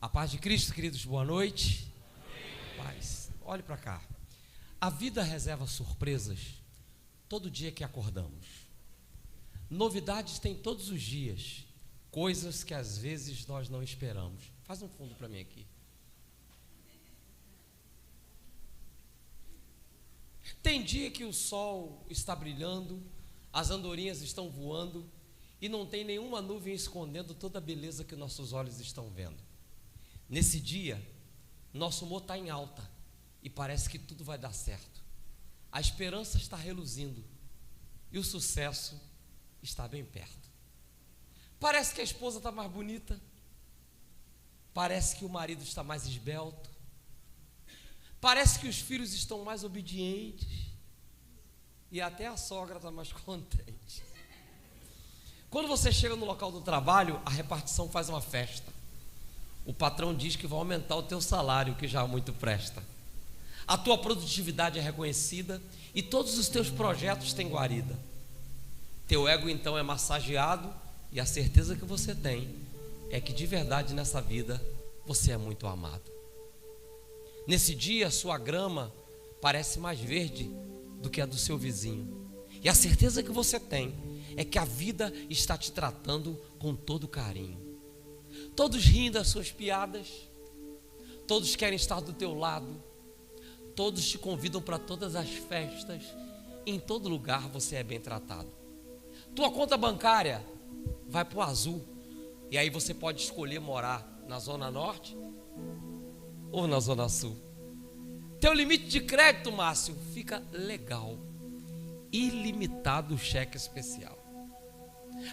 A paz de Cristo, queridos, boa noite. Paz. Olhe para cá. A vida reserva surpresas todo dia que acordamos. Novidades tem todos os dias, coisas que às vezes nós não esperamos. Faz um fundo para mim aqui. Tem dia que o sol está brilhando, as andorinhas estão voando e não tem nenhuma nuvem escondendo toda a beleza que nossos olhos estão vendo. Nesse dia, nosso humor está em alta e parece que tudo vai dar certo. A esperança está reluzindo e o sucesso está bem perto. Parece que a esposa está mais bonita, parece que o marido está mais esbelto, parece que os filhos estão mais obedientes e até a sogra está mais contente. Quando você chega no local do trabalho, a repartição faz uma festa. O patrão diz que vai aumentar o teu salário, que já muito presta. A tua produtividade é reconhecida e todos os teus projetos têm guarida. Teu ego então é massageado e a certeza que você tem é que de verdade nessa vida você é muito amado. Nesse dia, sua grama parece mais verde do que a do seu vizinho. E a certeza que você tem é que a vida está te tratando com todo carinho. Todos riem das suas piadas, todos querem estar do teu lado, todos te convidam para todas as festas, em todo lugar você é bem tratado. Tua conta bancária vai para o azul, e aí você pode escolher morar na Zona Norte ou na Zona Sul. Teu limite de crédito, Márcio, fica legal, ilimitado o cheque especial.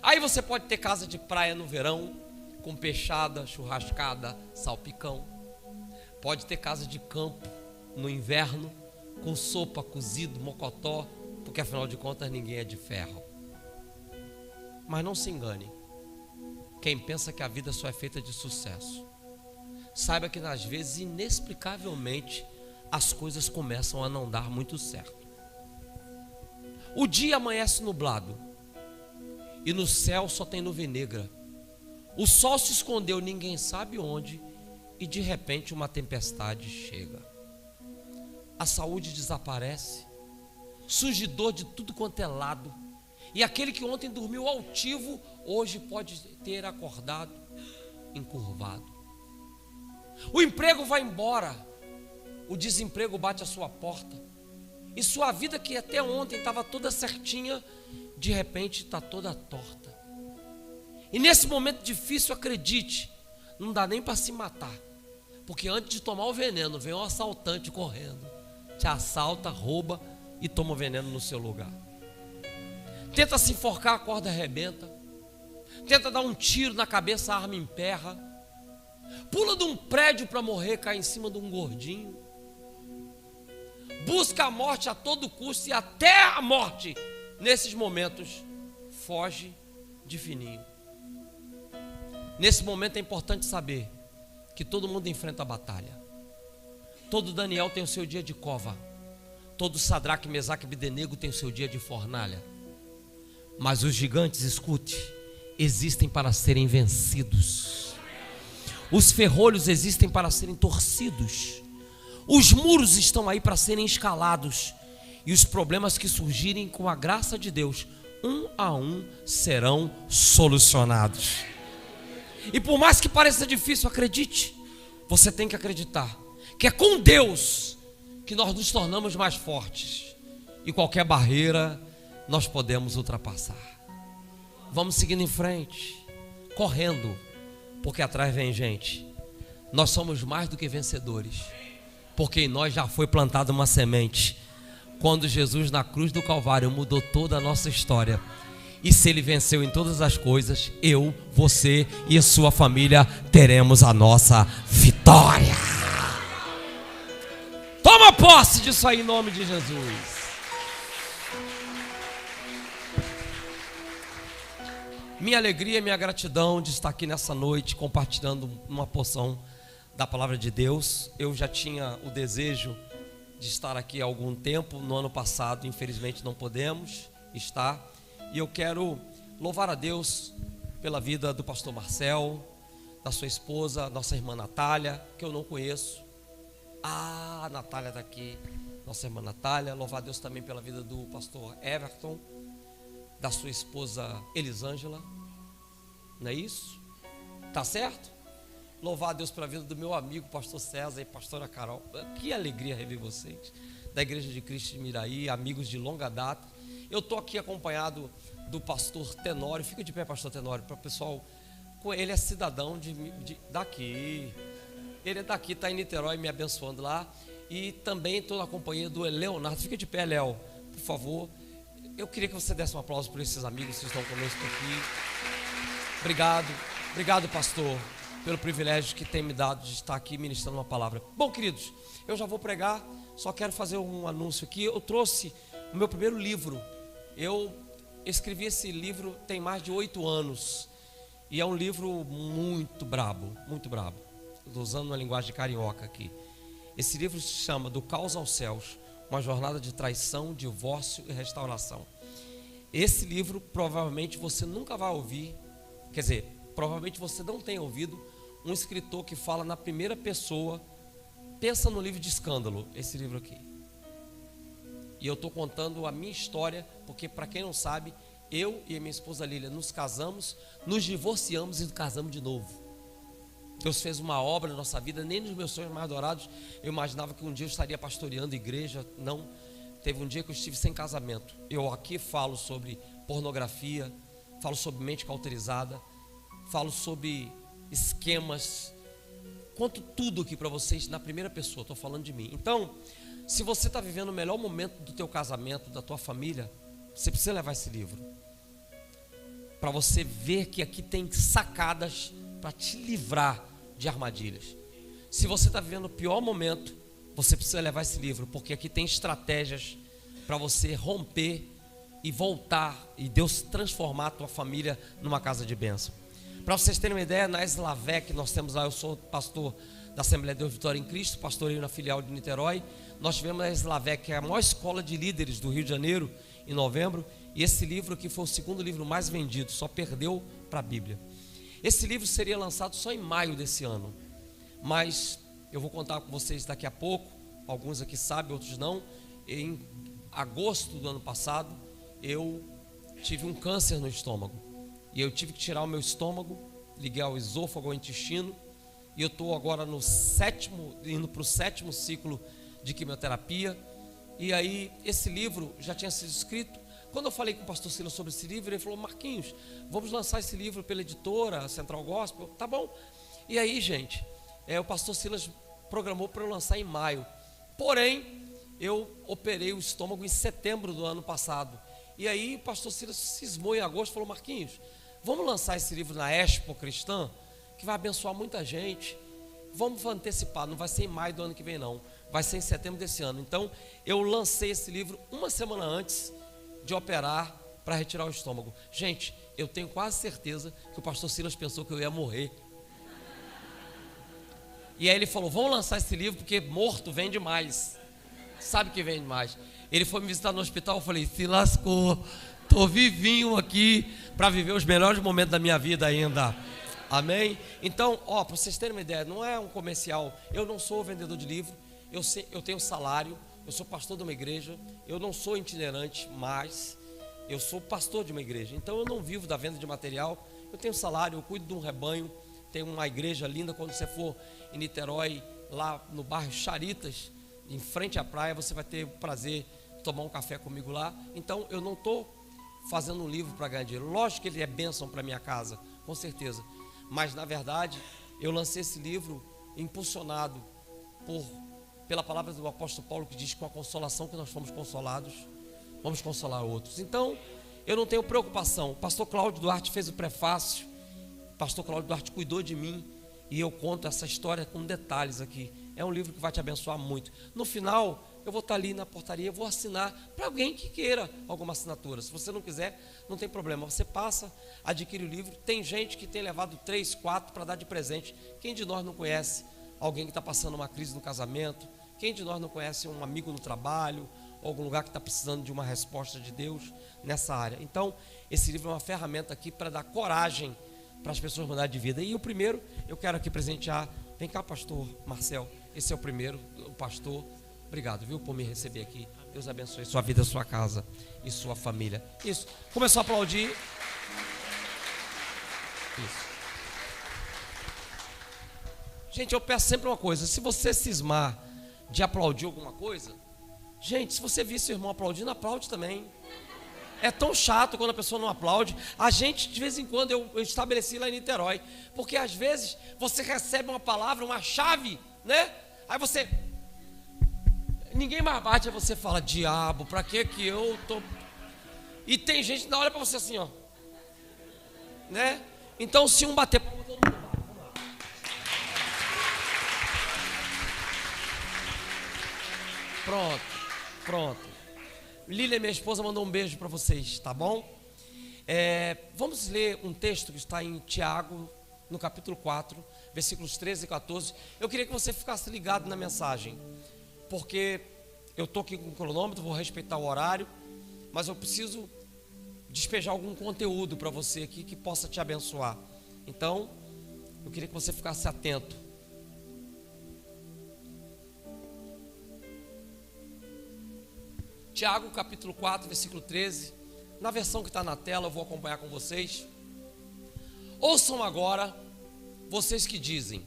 Aí você pode ter casa de praia no verão, com peixada, churrascada, salpicão. Pode ter casa de campo no inverno, com sopa, cozido, mocotó, porque afinal de contas ninguém é de ferro. Mas não se engane, quem pensa que a vida só é feita de sucesso, saiba que às vezes, inexplicavelmente, as coisas começam a não dar muito certo. O dia amanhece nublado e no céu só tem nuvem negra. O sol se escondeu, ninguém sabe onde, e de repente uma tempestade chega. A saúde desaparece, surge dor de tudo quanto é lado, e aquele que ontem dormiu altivo, hoje pode ter acordado encurvado. O emprego vai embora, o desemprego bate à sua porta, e sua vida que até ontem estava toda certinha, de repente está toda torta. E nesse momento difícil, acredite, não dá nem para se matar, porque antes de tomar o veneno, vem um assaltante correndo, te assalta, rouba e toma o veneno no seu lugar. Tenta se enforcar, a corda arrebenta. Tenta dar um tiro na cabeça, a arma emperra. Pula de um prédio para morrer, cai em cima de um gordinho. Busca a morte a todo custo e até a morte, nesses momentos, foge de fininho. Nesse momento é importante saber que todo mundo enfrenta a batalha. Todo Daniel tem o seu dia de cova. Todo Sadraque, Mesaque e Abdenego tem o seu dia de fornalha. Mas os gigantes, escute, existem para serem vencidos. Os ferrolhos existem para serem torcidos. Os muros estão aí para serem escalados. E os problemas que surgirem com a graça de Deus, um a um, serão solucionados. E por mais que pareça difícil, acredite, você tem que acreditar que é com Deus que nós nos tornamos mais fortes e qualquer barreira nós podemos ultrapassar. Vamos seguindo em frente, correndo, porque atrás vem gente. Nós somos mais do que vencedores, porque em nós já foi plantada uma semente. Quando Jesus na cruz do Calvário mudou toda a nossa história, e se Ele venceu em todas as coisas, eu, você e a sua família teremos a nossa vitória. Toma posse disso aí em nome de Jesus. Minha alegria e minha gratidão de estar aqui nessa noite compartilhando uma porção da palavra de Deus. Eu já tinha o desejo de estar aqui há algum tempo. No ano passado, infelizmente, não podemos estar. E eu quero louvar a Deus pela vida do pastor Marcel, da sua esposa, nossa irmã Natália, que eu não conheço. Ah, a Natália está aqui, nossa irmã Natália. Louvar a Deus também pela vida do pastor Everton, da sua esposa Elisângela, não é isso? Tá certo? Louvar a Deus pela vida do meu amigo pastor César e pastora Carol. Que alegria rever vocês, da Igreja de Cristo de Miraí, amigos de longa data. Eu estou aqui acompanhado do pastor Tenório. Fica de pé, pastor Tenório, para o pessoal. Ele é cidadão daqui. Ele é daqui, está em Niterói me abençoando lá. E também estou na companhia do Leonardo. Fica de pé, Léo, por favor. Eu queria que você desse um aplauso para esses amigos que estão conosco aqui. Obrigado, pastor, pelo privilégio que tem me dado de estar aqui ministrando uma palavra. Bom, queridos, eu já vou pregar, só quero fazer um anúncio aqui. Eu trouxe o meu primeiro livro. Eu escrevi esse livro tem mais de 8 anos. E é um livro muito brabo, muito brabo. Estou usando uma linguagem carioca aqui. Esse livro se chama Do Caos aos Céus, uma jornada de traição, divórcio e restauração. Esse livro provavelmente você nunca vai ouvir, quer dizer, provavelmente você não tem ouvido um escritor que fala na primeira pessoa. Pensa no livro de escândalo, esse livro aqui. E eu estou contando a minha história, porque para quem não sabe, eu e a minha esposa Lília nos casamos, nos divorciamos e nos casamos de novo. Deus fez uma obra na nossa vida. Nem nos meus sonhos mais dourados eu imaginava que um dia eu estaria pastoreando igreja. Não, teve um dia que eu estive sem casamento. Eu aqui falo sobre pornografia, falo sobre mente cauterizada, falo sobre esquemas, conto tudo aqui para vocês na primeira pessoa, estou falando de mim. Então, se você está vivendo o melhor momento do teu casamento, da tua família, você precisa levar esse livro, para você ver que aqui tem sacadas para te livrar de armadilhas. Se você está vivendo o pior momento, você precisa levar esse livro, porque aqui tem estratégias para você romper e voltar, e Deus transformar a tua família numa casa de bênção. Para vocês terem uma ideia, na Slavec nós temos lá, eu sou pastor da Assembleia de Deus Vitória em Cristo, pastoreio na filial de Niterói. Nós tivemos a Slavec, que é a maior escola de líderes do Rio de Janeiro, em novembro, e esse livro aqui foi o segundo livro mais vendido, só perdeu para a Bíblia. Esse livro seria lançado só em maio desse ano, mas eu vou contar com vocês daqui a pouco. Alguns aqui sabem, outros não. Em agosto do ano passado, eu tive um câncer no estômago, e eu tive que tirar o meu estômago, ligar o esôfago ao intestino, e eu estou agora indo para o 7º ciclo de quimioterapia. E aí esse livro já tinha sido escrito. Quando eu falei com o pastor Silas sobre esse livro, ele falou: Marquinhos, vamos lançar esse livro pela editora Central Gospel. Tá bom. E aí, gente, o pastor Silas programou para eu lançar em maio. Porém, eu operei o estômago em setembro do ano passado. E aí o pastor Silas cismou em agosto e falou: Marquinhos, vamos lançar esse livro na Expo Cristã, que vai abençoar muita gente. Vamos antecipar, não vai ser em maio do ano que vem não, vai ser em setembro desse ano. Então eu lancei esse livro uma semana antes de operar para retirar o estômago. Gente, eu tenho quase certeza que o pastor Silas pensou que eu ia morrer. E aí ele falou: vamos lançar esse livro porque morto vende mais. Sabe que vende mais. Ele foi me visitar no hospital, eu falei: se lascou, estou vivinho aqui para viver os melhores momentos da minha vida ainda. Amém? Então, para vocês terem uma ideia, não é um comercial. Eu não sou vendedor de livro, eu tenho salário. Eu sou pastor de uma igreja, eu não sou itinerante, mas eu sou pastor de uma igreja. Então eu não vivo da venda de material, eu tenho salário, eu cuido de um rebanho, tenho uma igreja linda. Quando você for em Niterói, lá no bairro Charitas, em frente à praia, você vai ter o prazer de tomar um café comigo lá. Então eu não estou fazendo um livro para ganhar dinheiro. Lógico que ele é bênção para minha casa, com certeza. Mas na verdade, eu lancei esse livro impulsionado pela palavra do apóstolo Paulo, que diz: com a consolação que nós fomos consolados, vamos consolar outros. Então, eu não tenho preocupação. O pastor Cláudio Duarte fez o prefácio, o pastor Cláudio Duarte cuidou de mim, e eu conto essa história com detalhes aqui. É um livro que vai te abençoar muito. No final, eu vou estar ali na portaria, vou assinar para alguém que queira alguma assinatura. Se você não quiser, não tem problema, você passa, adquire o livro. Tem gente que tem levado 3, 4 para dar de presente. Quem de nós não conhece alguém que está passando uma crise no casamento? Quem de nós não conhece um amigo no trabalho, ou algum lugar que está precisando de uma resposta de Deus nessa área? Então, esse livro é uma ferramenta aqui para dar coragem para as pessoas mudarem de vida. E o primeiro, eu quero aqui presentear. Vem cá, pastor Marcel. Esse é o primeiro, o pastor. Obrigado, viu, por me receber aqui. Deus abençoe sua vida, sua casa e sua família. Isso. Começou a aplaudir. Isso. Gente, eu peço sempre uma coisa. Se você cismar de aplaudir alguma coisa, gente, se você vir seu irmão aplaudindo, aplaude também. É tão chato quando a pessoa não aplaude. A gente, de vez em quando, eu estabeleci lá em Niterói, porque às vezes você recebe uma palavra, uma chave, né? Aí você, ninguém mais bate, aí você fala, diabo, pra que eu tô... E tem gente que dá olha pra você assim, ó, né? Então, se um bater, todo mundo bate. Vamos lá. Pronto. Lília, minha esposa, mandou um beijo para vocês, tá bom? Vamos ler um texto que está em Tiago, no capítulo 4, versículos 13 e 14. Eu queria que você ficasse ligado na mensagem, porque eu estou aqui com o cronômetro, vou respeitar o horário, mas eu preciso despejar algum conteúdo para você aqui que possa te abençoar. Então, eu queria que você ficasse atento. Tiago capítulo 4, versículo 13. Na versão que está na tela, eu vou acompanhar com vocês. Ouçam agora, vocês que dizem: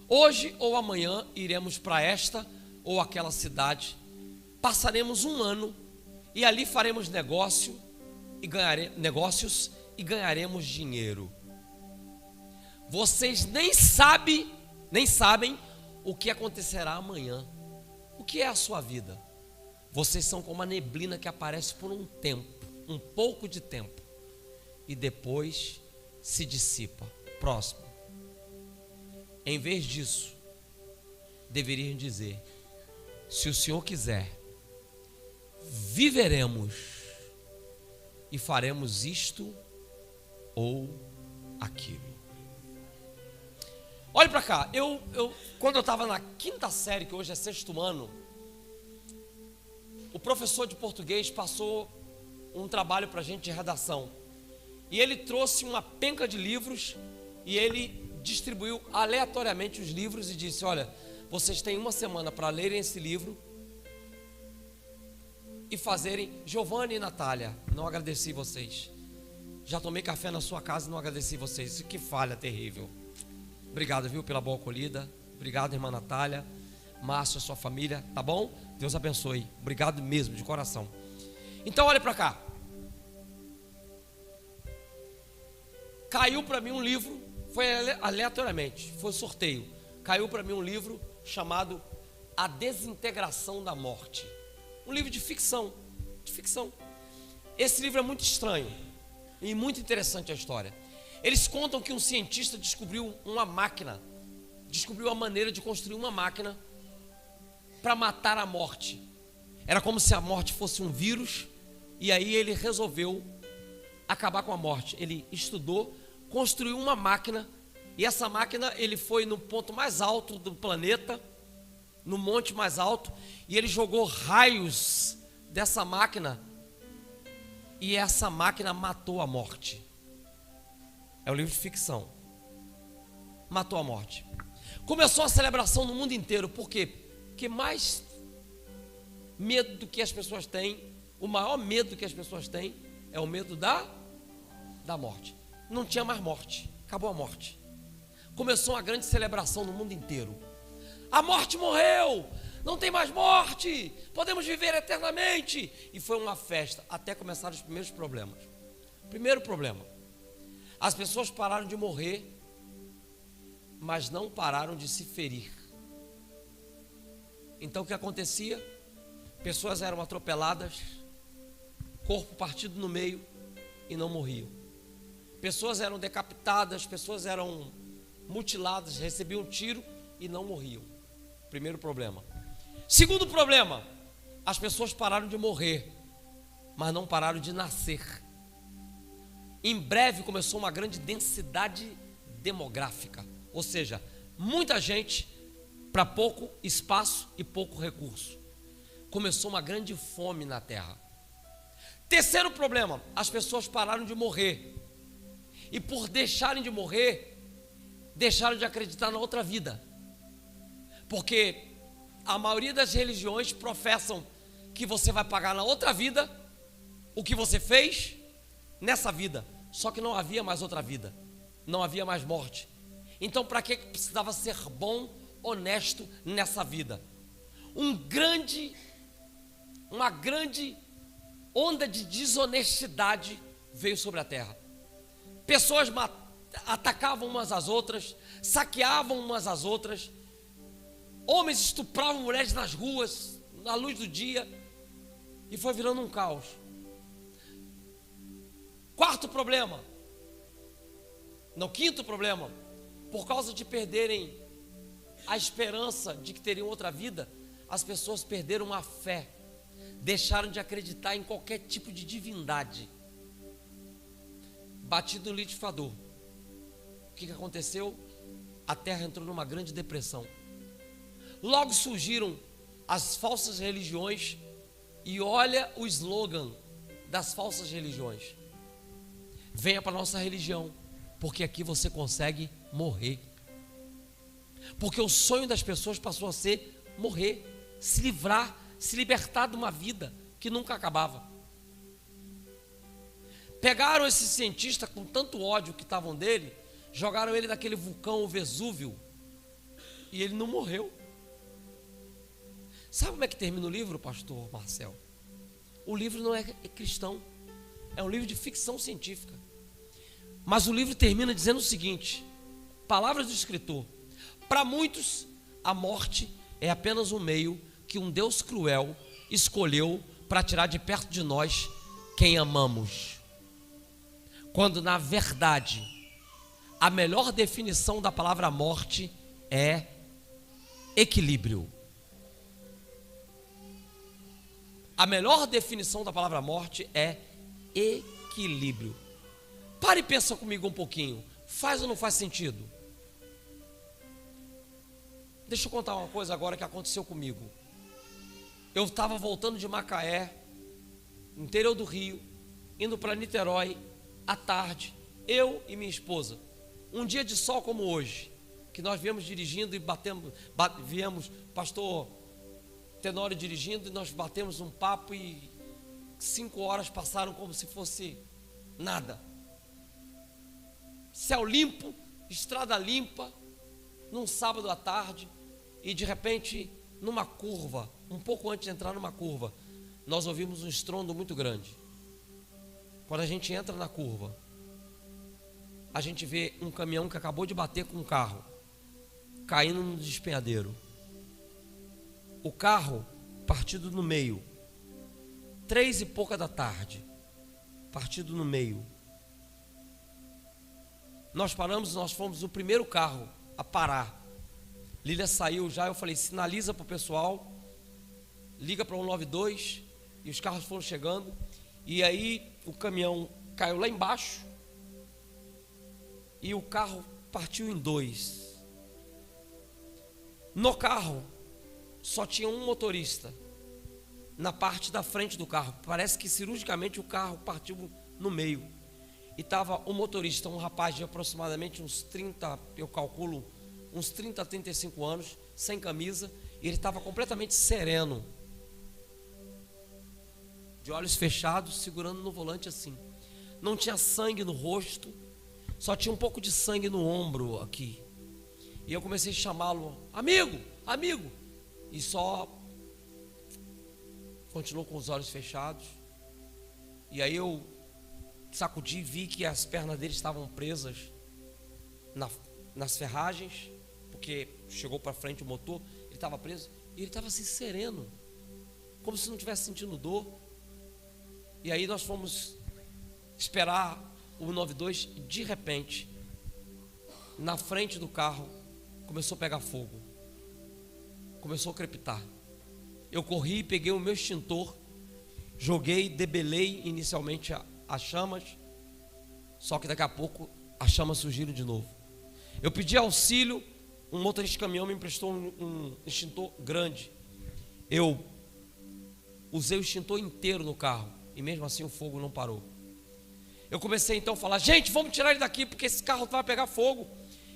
hoje ou amanhã iremos para esta ou aquela cidade, passaremos um ano e ali faremos negócios e ganharemos dinheiro. Vocês nem sabem o que acontecerá amanhã. O que é a sua vida? Vocês são como a neblina que aparece por um tempo, um pouco de tempo, e depois se dissipa. Próximo. Em vez disso, deveriam dizer: se o Senhor quiser, viveremos e faremos isto ou aquilo. Olhe para cá, quando eu estava na quinta série, que hoje é sexto ano, o professor de português passou um trabalho para a gente de redação. E ele trouxe uma penca de livros e ele distribuiu aleatoriamente os livros e disse: olha, vocês têm uma semana para lerem esse livro e fazerem. Giovanni e Natália, não agradeci vocês. Já tomei café na sua casa e não agradeci vocês. Que falha terrível. Obrigado, viu, pela boa acolhida. Obrigado, irmã Natália, Márcio, a sua família, tá bom? Deus abençoe. Obrigado mesmo, de coração. Então, olha para cá. Caiu para mim um livro, foi aleatoriamente, foi sorteio. Caiu para mim um livro chamado A Desintegração da Morte. Um livro de ficção. Esse livro é muito estranho e muito interessante a história. Eles contam que um cientista descobriu uma maneira de construir uma máquina para matar a morte. Era como se a morte fosse um vírus, e aí ele resolveu acabar com a morte. Ele estudou, construiu uma máquina, e essa máquina, ele foi no ponto mais alto do planeta, no monte mais alto, e ele jogou raios dessa máquina, e essa máquina matou a morte. É um livro de ficção. Matou a morte. Começou a celebração no mundo inteiro. Por quê? Porque mais medo que as pessoas têm, o maior medo que as pessoas têm é o medo da morte. Não tinha mais morte, acabou a morte. Começou uma grande celebração no mundo inteiro. A morte morreu, não tem mais morte, podemos viver eternamente. E foi uma festa, até começaram os primeiros problemas. Primeiro problema: as pessoas pararam de morrer, mas não pararam de se ferir. Então o que acontecia? Pessoas eram atropeladas, corpo partido no meio e não morriam. Pessoas eram decapitadas, pessoas eram mutiladas, recebiam um tiro e não morriam. Primeiro problema. Segundo problema: as pessoas pararam de morrer, mas não pararam de nascer. Em breve começou uma grande densidade demográfica, ou seja, muita gente para pouco espaço e pouco recurso. Começou uma grande fome na terra. Terceiro problema: as pessoas pararam de morrer. e por deixarem de morrer, deixaram de acreditar na outra vida. Porque a maioria das religiões professam que você vai pagar na outra vida o que você fez nessa vida. Só que não havia mais outra vida, não havia mais morte. Então para que precisava ser bom, honesto nessa vida? Uma grande onda de desonestidade veio sobre a terra. Pessoas atacavam umas às outras, saqueavam umas às outras, homens estupravam mulheres nas ruas, na luz do dia, e foi virando um caos. Quinto problema, por causa de perderem a esperança de que teriam outra vida, as pessoas perderam a fé, deixaram de acreditar em qualquer tipo de divindade. Batido no liquidificador. O que aconteceu? A terra entrou numa grande depressão. Logo surgiram as falsas religiões, e olha o slogan das falsas religiões: venha para a nossa religião, porque aqui você consegue morrer. Porque o sonho das pessoas passou a ser morrer, se livrar, se libertar de uma vida que nunca acabava. Pegaram esse cientista com tanto ódio que estavam dele, jogaram ele naquele vulcão, o Vesúvio, e ele não morreu. Sabe como é que termina o livro, pastor Marcel? O livro não é cristão, é um livro de ficção científica. Mas o livro termina dizendo o seguinte, palavras do escritor: para muitos, a morte é apenas um meio que um Deus cruel escolheu para tirar de perto de nós quem amamos. Quando, na verdade, a melhor definição da palavra morte é equilíbrio. A melhor definição da palavra morte é equilíbrio. Pare e pensa comigo um pouquinho. Faz ou não faz sentido? Deixa eu contar uma coisa agora que aconteceu comigo. Eu estava voltando de Macaé, interior do Rio, indo para Niterói, à tarde, eu e minha esposa. Um dia de sol como hoje, que nós viemos dirigindo e viemos, pastor Tenório dirigindo, e nós batemos um papo e 5 horas passaram como se fosse nada. Céu limpo, estrada limpa, num sábado à tarde, e de repente, numa curva, um pouco antes de entrar numa curva, nós ouvimos um estrondo muito grande. Quando a gente entra na curva, a gente vê um caminhão que acabou de bater com um carro, caindo no despenhadeiro. O carro partido no meio, 3 e pouca da tarde, partido no meio. Nós paramos, nós fomos o primeiro carro a parar. Lília saiu já, eu falei, sinaliza para o pessoal, liga para o 192, e os carros foram chegando, e aí o caminhão caiu lá embaixo, e o carro partiu em 2. No carro, só tinha um motorista, na parte da frente do carro. Parece que cirurgicamente o carro partiu no meio. E estava o motorista, um rapaz de aproximadamente uns 30, eu calculo, uns 30 a 35 anos, sem camisa, e ele estava completamente sereno, de olhos fechados, segurando no volante assim. Não tinha sangue no rosto, só tinha um pouco de sangue no ombro aqui. E eu comecei a chamá-lo, amigo, amigo, e só continuou com os olhos fechados. E aí eu sacudi e vi que as pernas dele estavam presas nas ferragens, porque chegou para frente o motor, ele estava preso, e ele estava assim sereno, como se não estivesse sentindo dor. E aí nós fomos esperar o 92 e de repente, na frente do carro, começou a pegar fogo, começou a crepitar. Eu corri, peguei o meu extintor, joguei, debelei inicialmente as chamas, só que daqui a pouco as chamas surgiram de novo. Eu pedi auxílio, um motorista de caminhão me emprestou um extintor grande. Eu usei o extintor inteiro no carro e mesmo assim o fogo não parou. Eu comecei então a falar: gente, vamos tirar ele daqui, porque esse carro vai pegar fogo.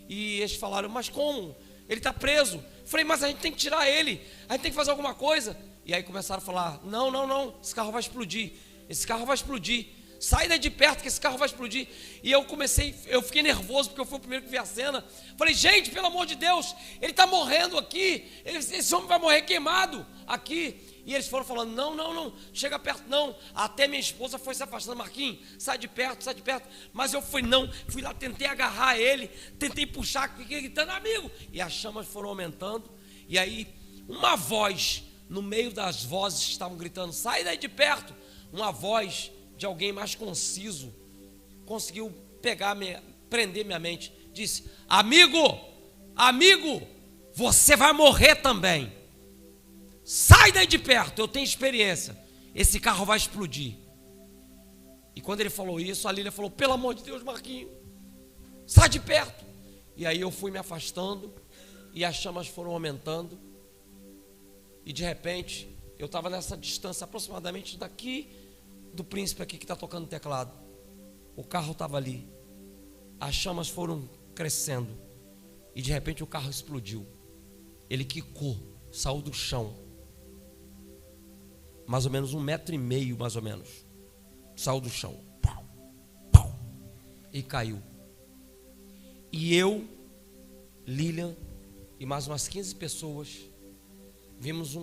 E eles falaram: mas como? Ele está preso. Eu falei: mas a gente tem que tirar ele, a gente tem que fazer alguma coisa. E aí começaram a falar: não, esse carro vai explodir, esse carro vai explodir, sai daí de perto que esse carro vai explodir. E eu fiquei nervoso, porque eu fui o primeiro que vi a cena. Falei: gente, pelo amor de Deus, ele está morrendo aqui, esse homem vai morrer queimado aqui. E eles foram falando: não, chega perto não. Até minha esposa foi se afastando: Marquinhos, sai de perto. Mas eu fui lá, tentei agarrar ele, tentei puxar, fiquei gritando: amigo. E as chamas foram aumentando. E aí uma voz, no meio das vozes que estavam gritando: sai daí de perto, uma voz de alguém mais conciso conseguiu prender minha mente. Disse: amigo, você vai morrer também. Sai daí de perto, eu tenho experiência, esse carro vai explodir. E quando ele falou isso, a Lília falou: pelo amor de Deus, Marquinhos, sai de perto. E aí eu fui me afastando, e as chamas foram aumentando. E de repente, eu estava nessa distância aproximadamente daqui do príncipe aqui que está tocando teclado. O carro estava ali, as chamas foram crescendo, e de repente o carro explodiu. Ele quicou, saiu do chão, mais ou menos 1,5 metro, mais ou menos, saiu do chão, pau, e caiu. E eu, Lilian e mais umas 15 pessoas vimos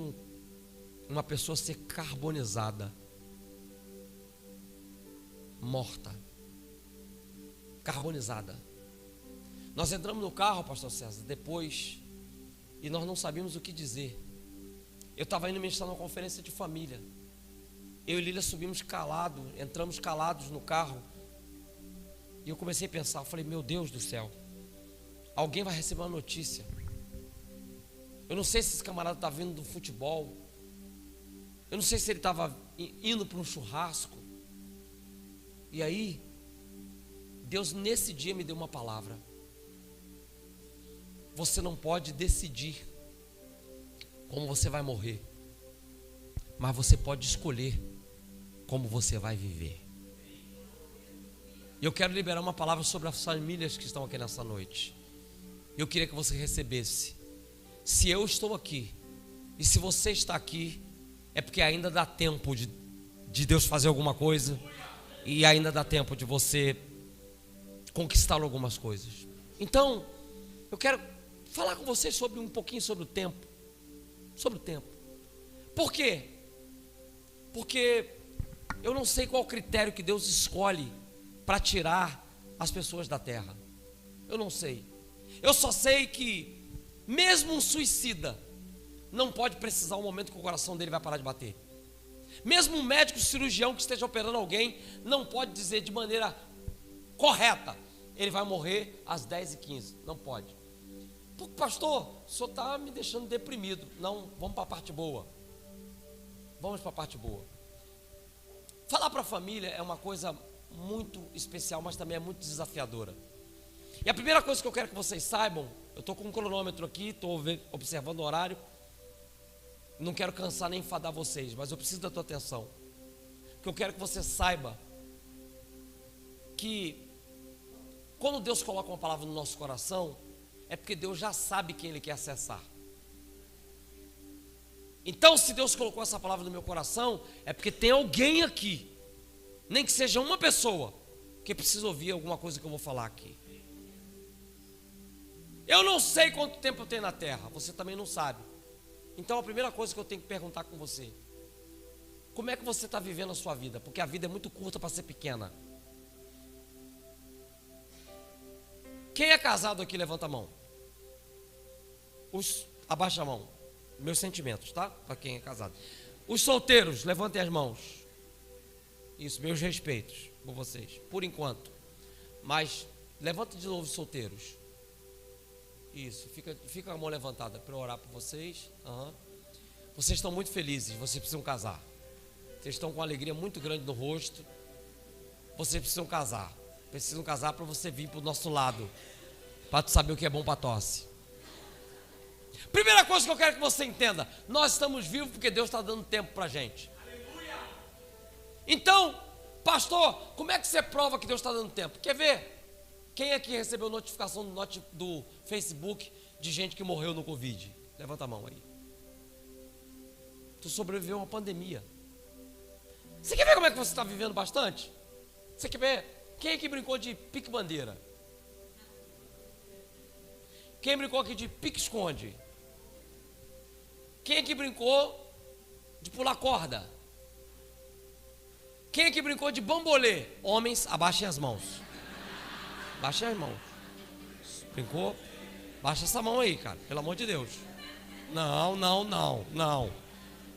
uma pessoa ser carbonizada, morta, carbonizada. Nós entramos no carro, pastor César, depois, e nós não sabíamos o que dizer. Eu estava indo ministrar numa conferência de família. Eu e Lília subimos calados, entramos calados no carro. E eu comecei a pensar, eu falei: meu Deus do céu, alguém vai receber uma notícia. Eu não sei se esse camarada está vindo do futebol. Eu não sei se ele estava indo para um churrasco. E aí, Deus nesse dia me deu uma palavra: você não pode decidir como você vai morrer, mas você pode escolher como você vai viver. E eu quero liberar uma palavra sobre as famílias que estão aqui nessa noite. Eu queria que você recebesse. Se eu estou aqui, e se você está aqui, é porque ainda dá tempo de Deus fazer alguma coisa, e ainda dá tempo de você conquistar algumas coisas. Então, eu quero falar com vocês um pouquinho sobre o tempo. Sobre o tempo. Por quê? Porque eu não sei qual o critério que Deus escolhe para tirar as pessoas da terra. Eu não sei. Eu só sei que mesmo um suicida não pode precisar um momento que o coração dele vai parar de bater. Mesmo um médico cirurgião que esteja operando alguém não pode dizer de maneira correta: ele vai morrer às 10h15. Não pode. Porque, pastor, o senhor está me deixando deprimido. Não, vamos para a parte boa. Vamos para a parte boa. Falar para a família é uma coisa muito especial, mas também é muito desafiadora. E a primeira coisa que eu quero que vocês saibam, eu estou com um cronômetro aqui, estou observando o horário. Não quero cansar nem enfadar vocês, mas eu preciso da tua atenção. Porque eu quero que você saiba que quando Deus coloca uma palavra no nosso coração, é porque Deus já sabe quem Ele quer acessar. Então, se Deus colocou essa palavra no meu coração, é porque tem alguém aqui, nem que seja uma pessoa, que precisa ouvir alguma coisa que eu vou falar aqui. Eu não sei quanto tempo eu tenho na terra, você também não sabe. Então a primeira coisa que eu tenho que perguntar com você: como é que você está vivendo a sua vida? Porque a vida é muito curta para ser pequena. Quem é casado aqui, levanta a mão. Abaixa a mão. Meus sentimentos, tá? Para quem é casado. Os solteiros, levantem as mãos. Isso, meus respeitos por vocês, por enquanto. Mas levanta de novo os solteiros. Isso, fica com a mão levantada para eu orar por vocês. Vocês estão muito felizes, vocês precisam casar. Vocês estão com uma alegria muito grande no rosto. Vocês precisam casar. Precisam casar para você vir para o nosso lado, para tu saber o que é bom para tosse. Primeira coisa que eu quero que você entenda: nós estamos vivos porque Deus está dando tempo para a gente. Então, Pastor, como é que você prova que Deus está dando tempo? Quer ver? Quem aqui recebeu notificação do Facebook de gente que morreu no Covid? Levanta a mão aí. Tu sobreviveu a uma pandemia. Você quer ver como é que você está vivendo bastante? Você quer ver? Quem aqui brincou de pique-bandeira? Quem brincou aqui de pique-esconde? Quem aqui brincou de pular corda? Quem aqui brincou de bambolê? Homens, abaixem as mãos. Abaixem as mãos. Brincou? Baixa essa mão aí, cara, pelo amor de Deus. Não.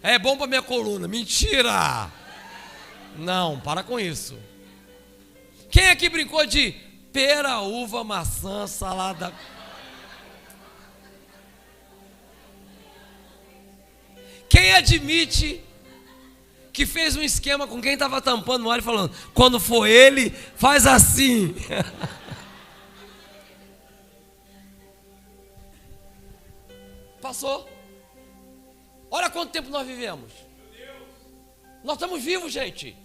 É bom pra minha coluna. Mentira! Não, para com isso. Quem aqui brincou de pera, uva, maçã, salada? Quem admite que fez um esquema com quem estava tampando o ar e falando, quando for ele, faz assim? Passou. Olha quanto tempo nós vivemos. Nós estamos vivos, gente.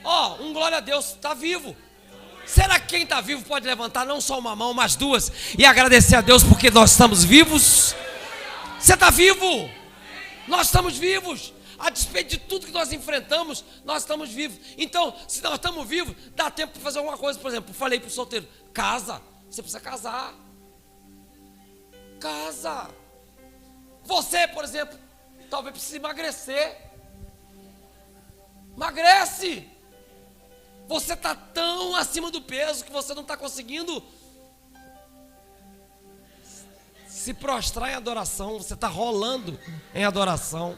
Ó, um glória a Deus, está vivo. Será que quem está vivo pode levantar não só uma mão, mas duas e agradecer a Deus porque nós estamos vivos? Você está vivo? Nós estamos vivos. A despeito de tudo que nós enfrentamos, nós estamos vivos. Então, se nós estamos vivos, dá tempo para fazer alguma coisa. Por exemplo, falei para o solteiro, casa. Você precisa casar. Casa. Você, por exemplo, talvez precise emagrecer. Emagrece. Você está tão acima do peso que você não está conseguindo se prostrar em adoração. Você está rolando em adoração.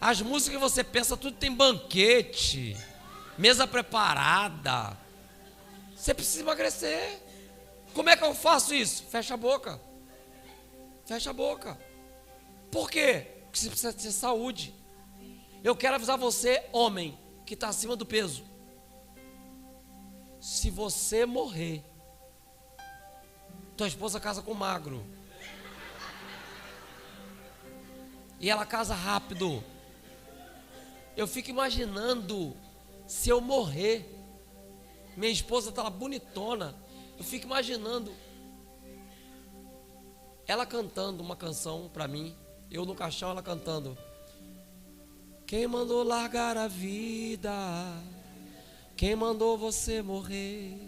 As músicas que você pensa, tudo tem banquete, mesa preparada. Você precisa emagrecer. Como é que eu faço isso? Fecha a boca. Fecha a boca. Por quê? Porque você precisa ter saúde. Eu quero avisar você, homem, que está acima do peso. Se você morrer, tua esposa casa com magro. E ela casa rápido. Eu fico imaginando, se eu morrer, minha esposa está lá bonitona. Eu fico imaginando ela cantando uma canção para mim, eu no caixão, ela cantando. Quem mandou largar a vida? Quem mandou você morrer?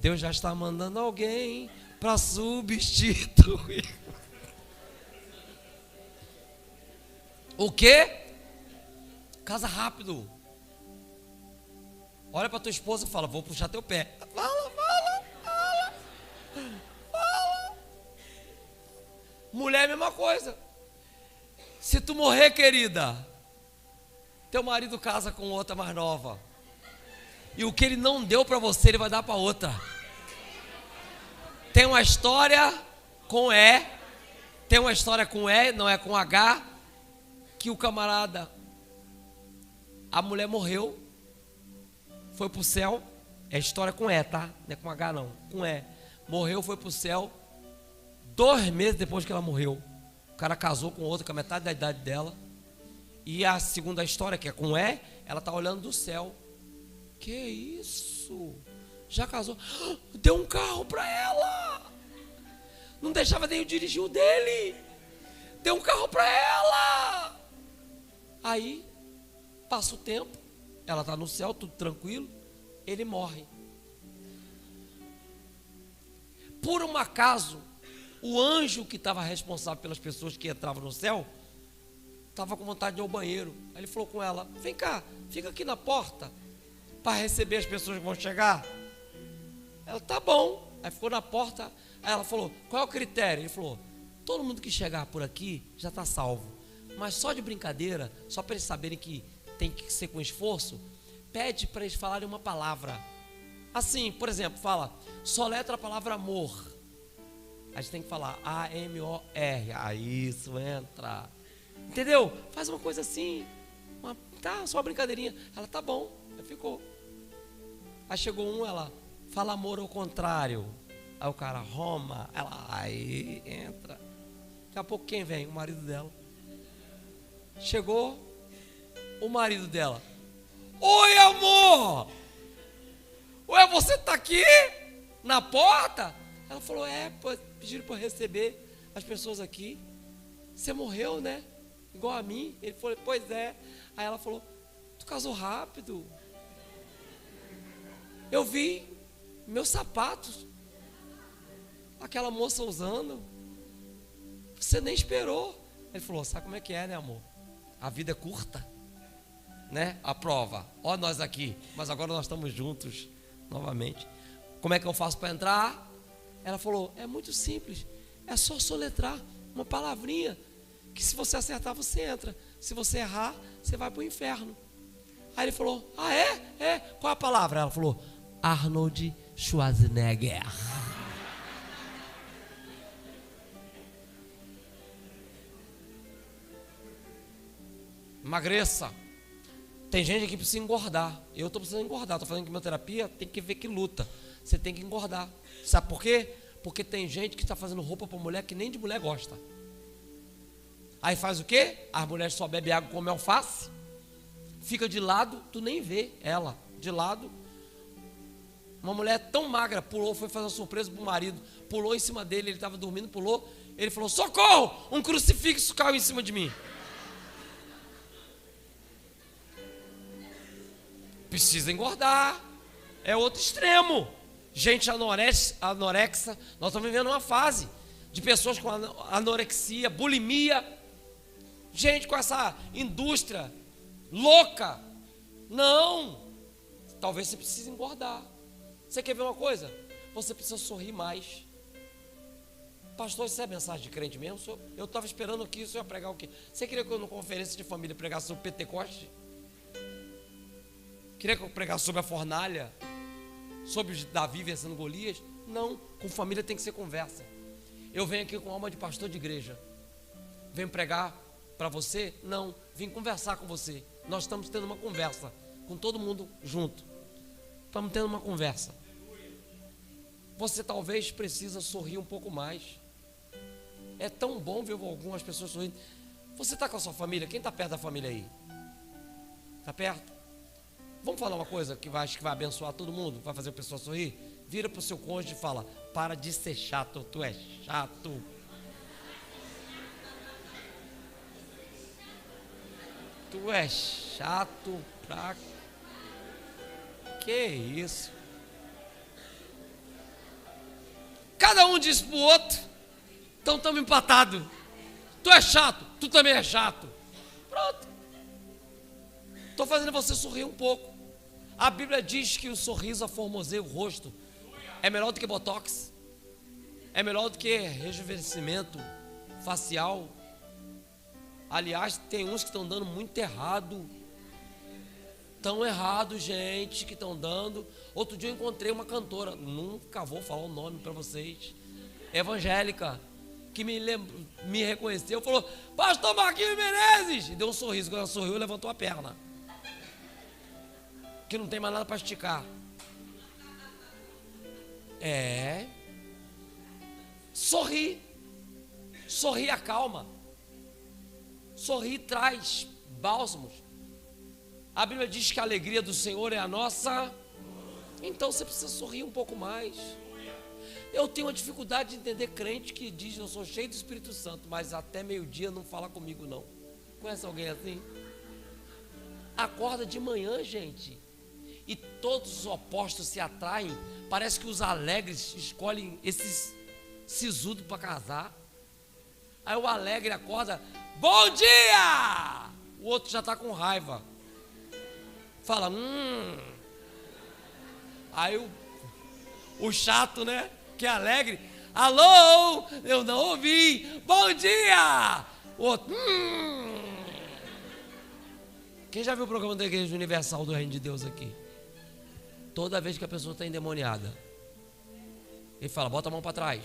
Deus já está mandando alguém para substituir. O quê? Casa rápido. Olha para tua esposa e fala, vou puxar teu pé. Fala. Mulher é a mesma coisa. Se tu morrer, querida, teu marido casa com outra mais nova. E o que ele não deu para você, ele vai dar para outra. Tem uma história com E. Tem uma história com E, não é com H. Que o camarada, a mulher morreu, foi pro céu. É história com E, tá? Não é com H não, com E. Morreu, foi pro céu. 2 meses depois que ela morreu, o cara casou com outra com a metade da idade dela. E a segunda história, que é com E, ela tá olhando do céu. Que isso? Já casou? Deu um carro para ela. Não deixava nem eu dirigir o dele. Deu um carro para ela. Aí, passa o tempo, ela está no céu, tudo tranquilo, ele morre. Por um acaso, o anjo que estava responsável pelas pessoas que entravam no céu, estava com vontade de ir ao banheiro. Aí ele falou com ela, vem cá, fica aqui na porta, para receber as pessoas que vão chegar. Ela, tá bom. Aí ficou na porta, aí ela falou, qual é o critério? Ele falou, todo mundo que chegar por aqui já está salvo. Mas só de brincadeira, só para eles saberem que tem que ser com esforço, pede para eles falarem uma palavra. Assim, por exemplo, fala, soletra a palavra amor. A gente tem que falar A-M-O-R. Aí isso entra. Entendeu? Faz uma coisa assim. Tá, só uma brincadeirinha. Ela, tá bom. Aí ficou. Aí chegou um, ela, fala amor ao contrário. Aí o cara, Roma. Ela, aí entra. Daqui a pouco quem vem? O marido dela. Chegou. o marido dela: oi, amor! Ué, você tá aqui na porta? Ela falou: pediram para receber as pessoas aqui. Você morreu, né? Igual a mim. Ele falou: pois é. Aí ela falou: tu casou rápido. Eu vi meus sapatos, aquela moça usando. Você nem esperou. Ele falou: sabe como é que é, né, amor? A vida é curta, né? A prova. Ó, nós aqui, mas agora nós estamos juntos novamente. Como é que eu faço para entrar? Ela falou: é muito simples. É só soletrar uma palavrinha, que se você acertar, você entra. Se você errar, você vai para o inferno. Aí ele falou: ah, é? Qual a palavra? Ela falou: Arnold Schwarzenegger. Emagreça. Tem gente que precisa engordar. Eu estou precisando engordar. Estou fazendo quimioterapia, tem que ver que luta. Você tem que engordar. Sabe por quê? Porque tem gente que está fazendo roupa para mulher que nem de mulher gosta. Aí faz o quê? As mulheres só bebem água, come alface. Fica de lado, tu nem vê ela. De lado. Uma mulher tão magra, pulou, foi fazer uma surpresa para o marido. Pulou em cima dele, ele estava dormindo, pulou. Ele falou: socorro! Um crucifixo caiu em cima de mim. Precisa engordar. É outro extremo. Gente anorexa. Nós estamos vivendo uma fase de pessoas com anorexia, bulimia. Gente com essa indústria louca. Não. Talvez você precise engordar. Você quer ver uma coisa? Você precisa sorrir mais. Pastor, isso é mensagem de crente mesmo? Eu estava esperando aqui, o senhor ia pregar o quê? Você queria que eu, numa conferência de família, pregasse sobre Pentecoste? Queria que eu pregasse sobre a fornalha? Sobre Davi vencendo Golias? Não, com família tem que ser conversa. Eu venho aqui com alma de pastor de igreja. Venho pregar para você? Não, vim conversar com você. Nós estamos tendo uma conversa com todo mundo junto. Estamos tendo uma conversa. Você talvez precisa sorrir um pouco mais. É tão bom ver algumas pessoas sorrindo. Você está com a sua família? Quem está perto da família aí? Está perto? Vamos falar uma coisa que acho que vai abençoar todo mundo, vai fazer a pessoa sorrir? Vira para o seu cônjuge e fala: para de ser chato, tu é chato. Tu é chato pra... Que isso? Cada um diz pro outro, então estamos empatados. Tu é chato, tu também é chato. Pronto. Estou fazendo você sorrir um pouco. A Bíblia diz que o sorriso aformoseia o rosto. É melhor do que botox. É melhor do que rejuvenescimento facial. Aliás, tem uns que estão dando muito errado. Tão errado, gente, que estão dando. Outro dia eu encontrei uma cantora, nunca vou falar o nome para vocês, evangélica, que me reconheceu, falou: Pastor Marquinhos Menezes, e deu um sorriso. Quando ela sorriu, levantou a perna, que não tem mais nada para esticar. Sorri acalma, sorri traz bálsamos. A Bíblia diz que a alegria do Senhor é a nossa. Então você precisa sorrir um pouco mais. Eu tenho uma dificuldade de entender crente que diz: eu sou cheio do Espírito Santo, mas até meio-dia não fala comigo não. Conhece alguém assim? Acorda de manhã, gente, e todos os opostos se atraem. Parece que os alegres escolhem esses sisudos para casar. Aí o alegre acorda: bom dia! O outro já está com raiva. Fala: Aí o chato, né, que é alegre: alô, eu não ouvi, bom dia! O outro: Quem já viu o programa da Igreja Universal do Reino de Deus aqui? Toda vez que a pessoa está endemoniada, ele fala: bota a mão para trás,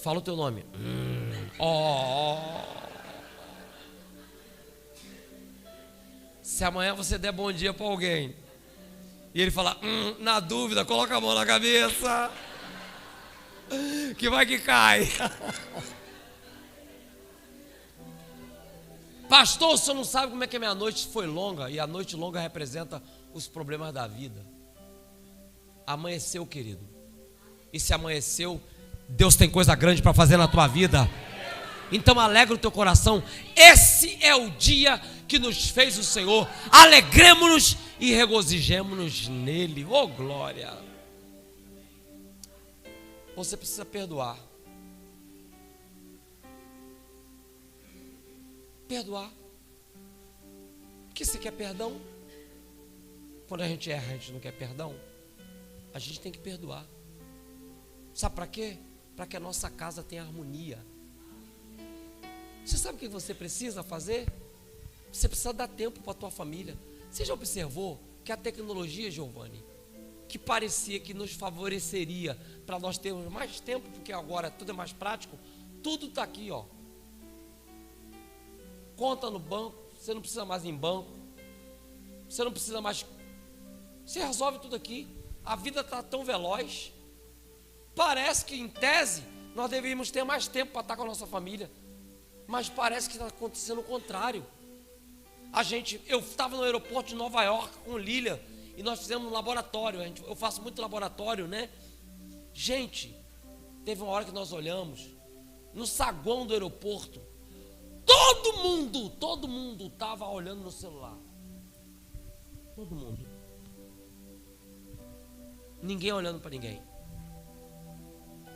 fala o teu nome. Se amanhã você der bom dia para alguém e ele falar: na dúvida, coloca a mão na cabeça, que vai que cai. Pastor, o senhor não sabe como é que a minha noite foi longa. E a noite longa representa os problemas da vida. Amanheceu, querido. E se amanheceu, Deus tem coisa grande para fazer na tua vida. Então alegra o teu coração. Esse é o dia que nos fez o Senhor. Alegremos-nos e regozijemos-nos nele. Oh, glória! Você precisa perdoar. Perdoar. Porque você quer perdão? Quando a gente erra, a gente não quer perdão. A gente tem que perdoar. Sabe para quê? Para que a nossa casa tenha harmonia. Você sabe o que você precisa fazer? Você precisa dar tempo para a tua família. Você já observou que a tecnologia, Giovanni, que parecia que nos favoreceria para nós termos mais tempo, porque agora tudo é mais prático, tudo está aqui, ó. Conta no banco, você não precisa mais ir em banco, você não precisa mais, você resolve tudo aqui. A vida está tão veloz. Parece que em tese nós deveríamos ter mais tempo para estar com a nossa família, mas parece que está acontecendo o contrário. Eu estava no aeroporto de Nova York com Lilian e nós fizemos um laboratório. Eu faço muito laboratório, né? Gente, teve uma hora que nós olhamos no saguão do aeroporto, todo mundo estava olhando no celular. Todo mundo. Ninguém olhando para ninguém.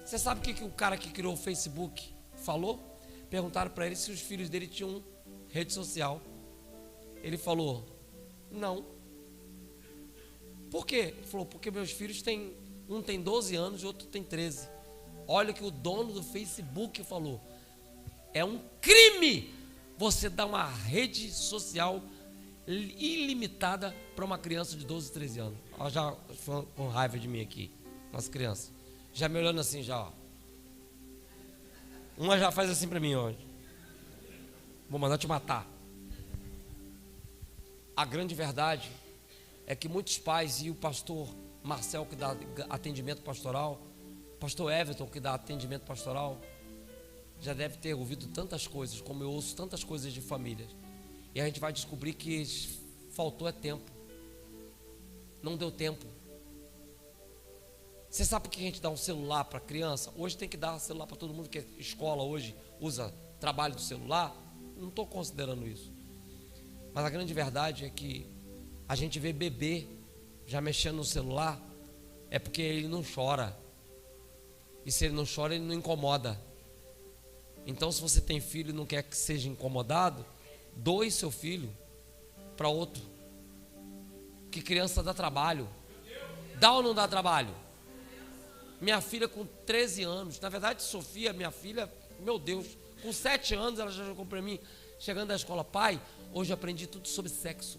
Você sabe o que o cara que criou o Facebook falou? Perguntaram para ele se os filhos dele tinham rede social. Ele falou, não. Por quê? Ele falou, porque meus filhos um tem 12 anos e outro tem 13. Olha o que o dono do Facebook falou. É um crime você dar uma rede social ilimitada para uma criança de 12, 13 anos. Ela já foi com raiva de mim aqui, as crianças. Já me olhando assim, já, ó. Uma já faz assim para mim hoje. Vou mandar te matar. A grande verdade é que muitos pais, e o pastor Marcel, que dá atendimento pastoral, pastor Everton, que dá atendimento pastoral, já deve ter ouvido tantas coisas, como eu ouço tantas coisas de famílias. E a gente vai descobrir que faltou tempo. Não deu tempo. Você sabe por que a gente dá um celular para criança? Hoje tem que dar celular para todo mundo, que escola hoje usa trabalho do celular. Não estou considerando isso. Mas a grande verdade é que a gente vê bebê já mexendo no celular, é porque ele não chora. E se ele não chora, ele não incomoda. Então, se você tem filho e não quer que seja incomodado, doe seu filho para outro. Que criança dá trabalho. Dá ou não dá trabalho? Minha filha com 13 anos, na verdade Sofia, minha filha, meu Deus, com 7 anos ela já jogou para mim, chegando da escola, pai, hoje eu aprendi tudo sobre sexo.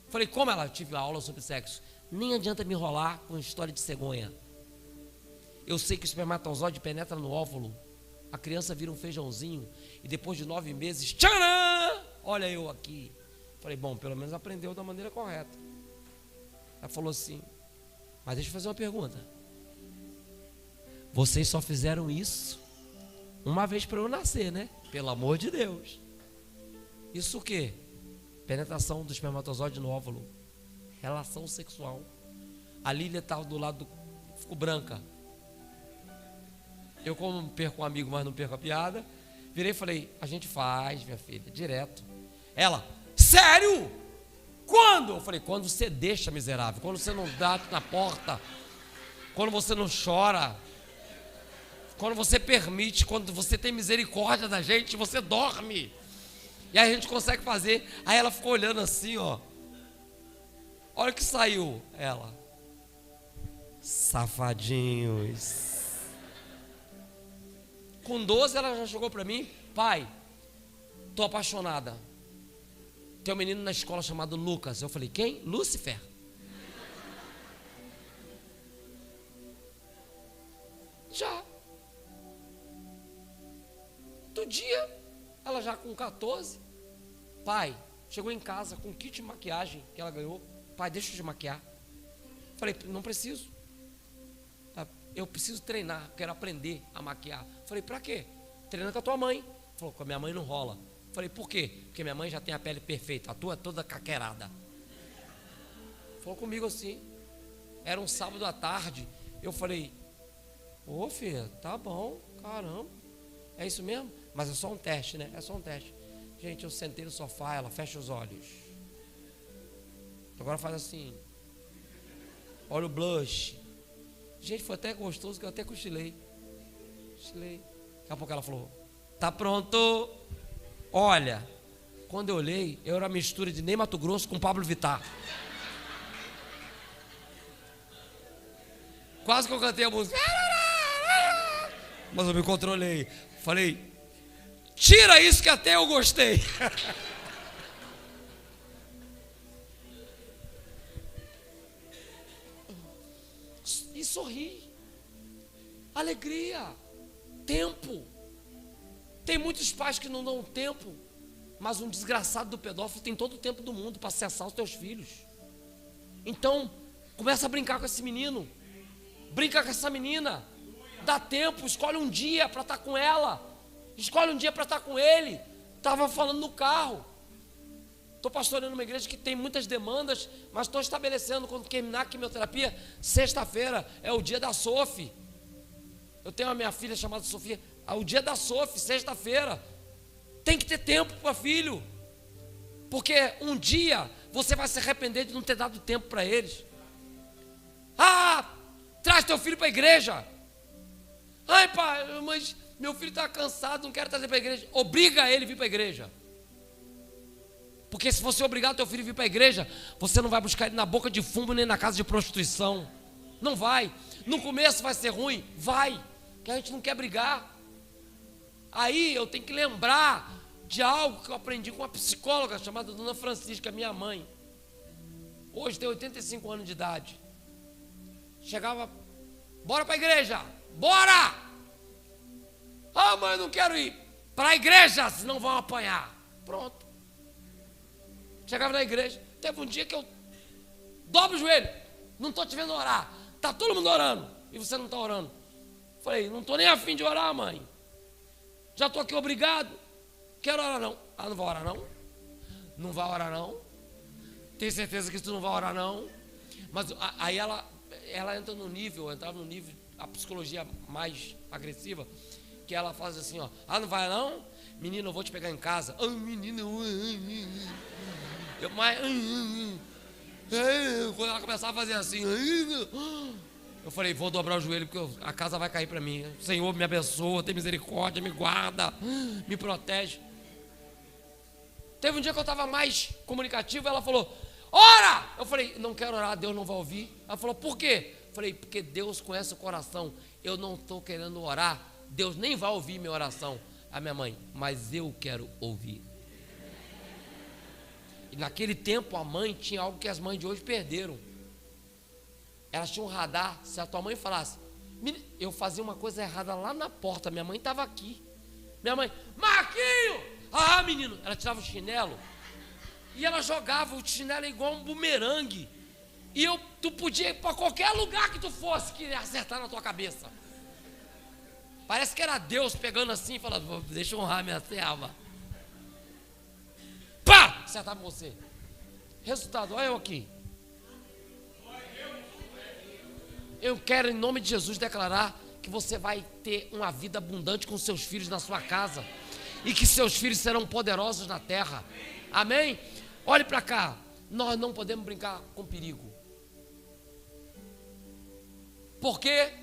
Falei, como ela? Tive aula sobre sexo. Nem adianta me enrolar com história de cegonha. Eu sei que o espermatozoide penetra no óvulo, a criança vira um feijãozinho e depois de 9 meses, tcharam! Olha eu aqui. Falei, bom, pelo menos aprendeu da maneira correta. Ela falou assim, mas deixa eu fazer uma pergunta. Vocês só fizeram isso uma vez para eu nascer, né? Pelo amor de Deus. Isso o quê? Penetração do espermatozoide no óvulo. Relação sexual. A Lília estava do lado ficou branca. Eu, como perco um amigo, mas não perco a piada, virei e falei, a gente faz, minha filha, direto. Ela, sério? Quando? Eu falei, quando você deixa, miserável, quando você não dá na porta, quando você não chora, quando você permite, quando você tem misericórdia da gente, você dorme. E aí a gente consegue fazer. Aí ela ficou olhando assim, ó. Olha o que saiu, ela. Safadinhos. Com 12 ela já chegou para mim, pai, tô apaixonada. Tem um menino na escola chamado Lucas. Eu falei, quem? Lúcifer. Já. Do dia, ela já com 14. Pai, chegou em casa com um kit de maquiagem que ela ganhou. Pai, deixa eu te maquiar. Falei, não preciso. Eu preciso treinar, quero aprender a maquiar. Falei, pra quê? Treina com a tua mãe. Falou, com a minha mãe não rola. Falei, por quê? Porque minha mãe já tem a pele perfeita, a tua é toda caquerada. Falou comigo assim. Era um sábado à tarde. Eu falei, ô filha, tá bom, caramba. É isso mesmo? Mas é só um teste, né? É só um teste. Gente, eu sentei no sofá, ela fecha os olhos. Agora faz assim. Olha o blush. Gente, foi até gostoso que eu até cochilei. Daqui a pouco ela falou, tá pronto. Olha, quando eu olhei, eu era uma mistura de Ney Matogrosso com Pablo Vittar. Quase que eu cantei a música. Mas eu me controlei. Falei, tira isso que até eu gostei. E sorri. Alegria. Tempo. Tem muitos pais que não dão tempo, mas um desgraçado do pedófilo tem todo o tempo do mundo para acessar os teus filhos. Então, começa a brincar com esse menino. Brinca com essa menina. Dá tempo, escolhe um dia para estar com ela. Escolhe um dia para estar com ele. Estava falando no carro. Estou pastoreando uma igreja que tem muitas demandas, mas estou estabelecendo, quando terminar a quimioterapia, sexta-feira é o dia da Sophie. Eu tenho a minha filha chamada Sofia. É o dia da Sophie, sexta-feira. Tem que ter tempo para filho. Porque um dia você vai se arrepender de não ter dado tempo para eles. Ah, traz teu filho para a igreja. Ai, pai, mas meu filho está cansado, não quero trazer para a igreja. Obriga ele a vir para a igreja. Porque se você obrigar teu filho a vir para a igreja, você não vai buscar ele na boca de fumo nem na casa de prostituição. Não vai. No começo vai ser ruim? Vai. Que a gente não quer brigar. Aí eu tenho que lembrar de algo que eu aprendi com uma psicóloga chamada Dona Francisca, minha mãe. Hoje tem 85 anos de idade. Chegava, bora para a igreja, bora! Ah, mãe, eu não quero ir para a igreja, senão vão apanhar. Pronto. Chegava na igreja, teve um dia que eu dobro o joelho, não estou te vendo orar, está todo mundo orando, e você não está orando. Falei, não estou nem afim de orar, mãe. Já estou aqui obrigado, quero orar não. Ah, não vai orar não? Não vai orar não? Tem certeza que tu não vai orar não? Mas aí ela entra no nível, entrava no nível, a psicologia mais agressiva, que ela faz assim, ó, ah, não vai não? Menino, eu vou te pegar em casa. Ah, menino, quando ela começava a fazer assim, eu falei, vou dobrar o joelho, porque a casa vai cair para mim. Senhor, me abençoa, tem misericórdia, me guarda, me protege. Teve um dia que eu estava mais comunicativo, ela falou, ora! Eu falei, não quero orar, Deus não vai ouvir. Ela falou, por quê? Eu falei, porque Deus conhece o coração. Eu não estou querendo orar, Deus nem vai ouvir minha oração. A minha mãe, mas eu quero ouvir. E naquele tempo a mãe tinha algo que as mães de hoje perderam. Elas tinham um radar. Se a tua mãe falasse, eu fazia uma coisa errada lá na porta, minha mãe estava aqui. Minha mãe, Marquinho! Ah, menino! Ela tirava o chinelo e ela jogava o chinelo igual um bumerangue. E tu podia ir para qualquer lugar que tu fosse que ia acertar na tua cabeça. Parece que era Deus pegando assim e falando, deixa eu honrar minha serva. Pá! Acertava você. Resultado, olha eu aqui. Eu quero, em nome de Jesus, declarar que você vai ter uma vida abundante com seus filhos na sua casa. E que seus filhos serão poderosos na terra. Amém? Olhe para cá. Nós não podemos brincar com perigo. Por quê?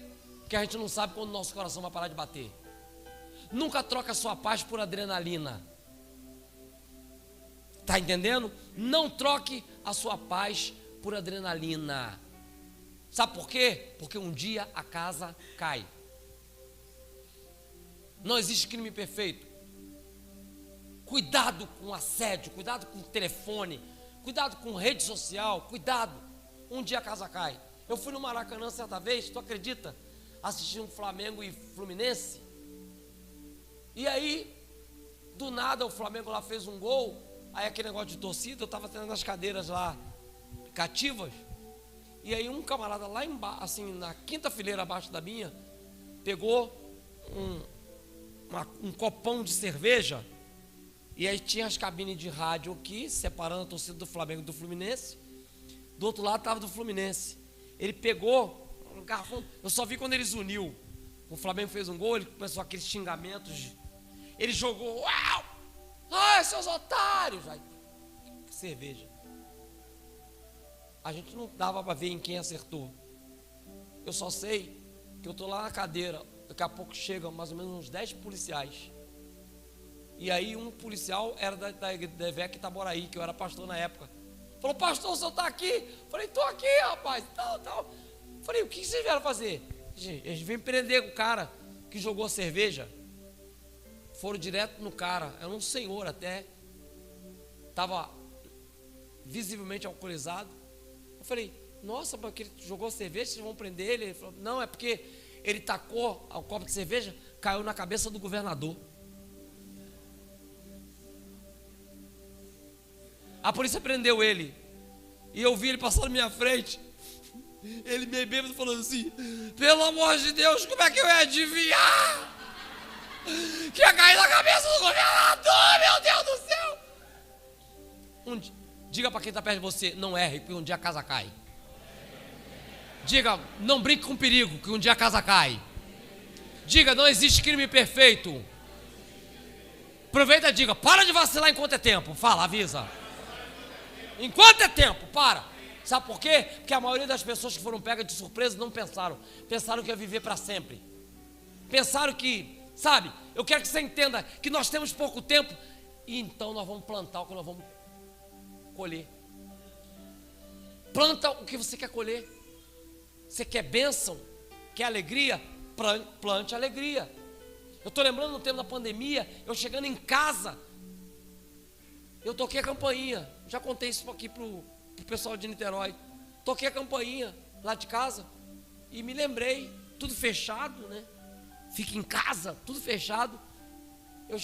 Porque a gente não sabe quando o nosso coração vai parar de bater. Nunca troca a sua paz por adrenalina. Está entendendo? Não troque a sua paz por adrenalina. Sabe por quê? Porque um dia a casa cai. Não existe crime perfeito. Cuidado com assédio, cuidado com telefone, cuidado com rede social, cuidado. Um dia a casa cai. Eu fui no Maracanã certa vez, tu acredita? Assisti um Flamengo e Fluminense. E aí, do nada o Flamengo lá fez um gol. Aí aquele negócio de torcida, eu estava tendo as cadeiras lá cativas. E aí um camarada lá embaixo, assim, na quinta fileira abaixo da minha, pegou um copão de cerveja, e aí tinha as cabines de rádio aqui, separando a torcida do Flamengo e do Fluminense. Do outro lado estava do Fluminense. Ele pegou um garrafão, eu só vi quando eles uniu. O Flamengo fez um gol, ele começou aqueles xingamentos. Ele jogou, uau! Ai, seus otários! Aí, cerveja. A gente não dava para ver em quem acertou. Eu só sei que eu estou lá na cadeira. Daqui a pouco chegam mais ou menos uns 10 policiais. E aí um policial era da EVEC Itaboraí, que eu era pastor na época. Falou, pastor, o senhor está aqui? Falei, estou aqui, rapaz, tal. Falei, o que vocês vieram fazer? Eles vêm prender o cara que jogou cerveja. Foram direto no cara, era um senhor até. Estava visivelmente alcoolizado. Eu falei, nossa, porque ele jogou cerveja, vocês vão prender ele? Ele falou, não, é porque ele tacou o copo de cerveja, caiu na cabeça do governador. A polícia prendeu ele. E eu vi ele passar na minha frente. Ele meio bêbado falando assim, pelo amor de Deus, como é que eu ia adivinhar que ia cair na cabeça do governador, meu Deus do céu. Diga para quem está perto de você, não erre, porque um dia a casa cai. Diga, não brinque com perigo, que um dia a casa cai. Diga, não existe crime perfeito. Aproveita e diga, para de vacilar enquanto é tempo. Fala, avisa. Enquanto é tempo, para. Sabe por quê? Porque a maioria das pessoas que foram pegas de surpresa não pensaram. Pensaram que ia viver para sempre. Pensaram que, sabe, eu quero que você entenda que nós temos pouco tempo e então nós vamos plantar o que nós vamos colher. Planta o que você quer colher. Você quer bênção? Quer alegria? Plante alegria. Eu estou lembrando no tempo da pandemia, eu chegando em casa, eu toquei a campainha. Já contei isso aqui pro pessoal de Niterói. Toquei a campainha lá de casa e me lembrei, tudo fechado, né? Fica em casa, tudo fechado. Eu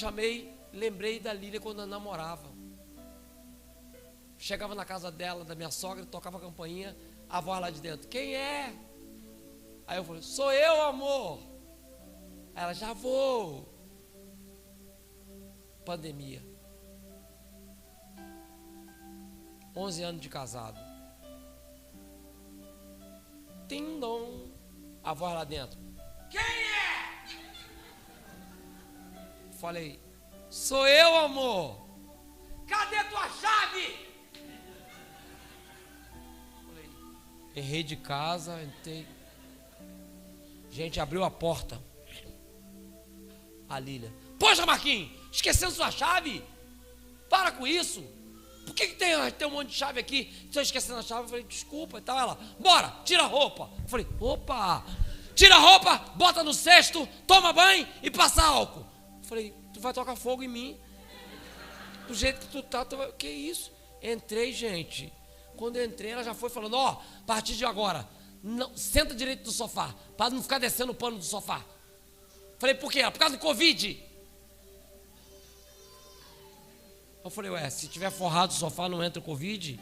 lembrei da Lília quando eu namorava. Chegava na casa dela, da minha sogra, tocava a campainha, a voz lá de dentro, quem é? Aí eu falei, sou eu, amor. Aí ela, já vou. Pandemia. 11 anos de casado. Tim-dom. A voz lá dentro. Quem é? Falei, sou eu, amor. Cadê tua chave? Falei, errei de casa, entrei. Gente, abriu a porta. A Lília. Poxa, Marquinhos, esqueceu sua chave? Para com isso. Por que tem um monte de chave aqui? Se eu esquecendo a chave, eu falei, desculpa e tal. Ela, bora, tira a roupa. Eu falei, opa, tira a roupa, bota no cesto, toma banho e passa álcool. Eu falei, tu vai tocar fogo em mim. Do jeito que tu tá, tu vai... Que isso? Entrei, gente. Quando eu entrei, ela já foi falando, ó, a partir de agora, não, senta direito do sofá, para não ficar descendo o pano do sofá. Falei, por quê? Por causa do Covid. Eu falei, ué, se tiver forrado o sofá, não entra o Covid?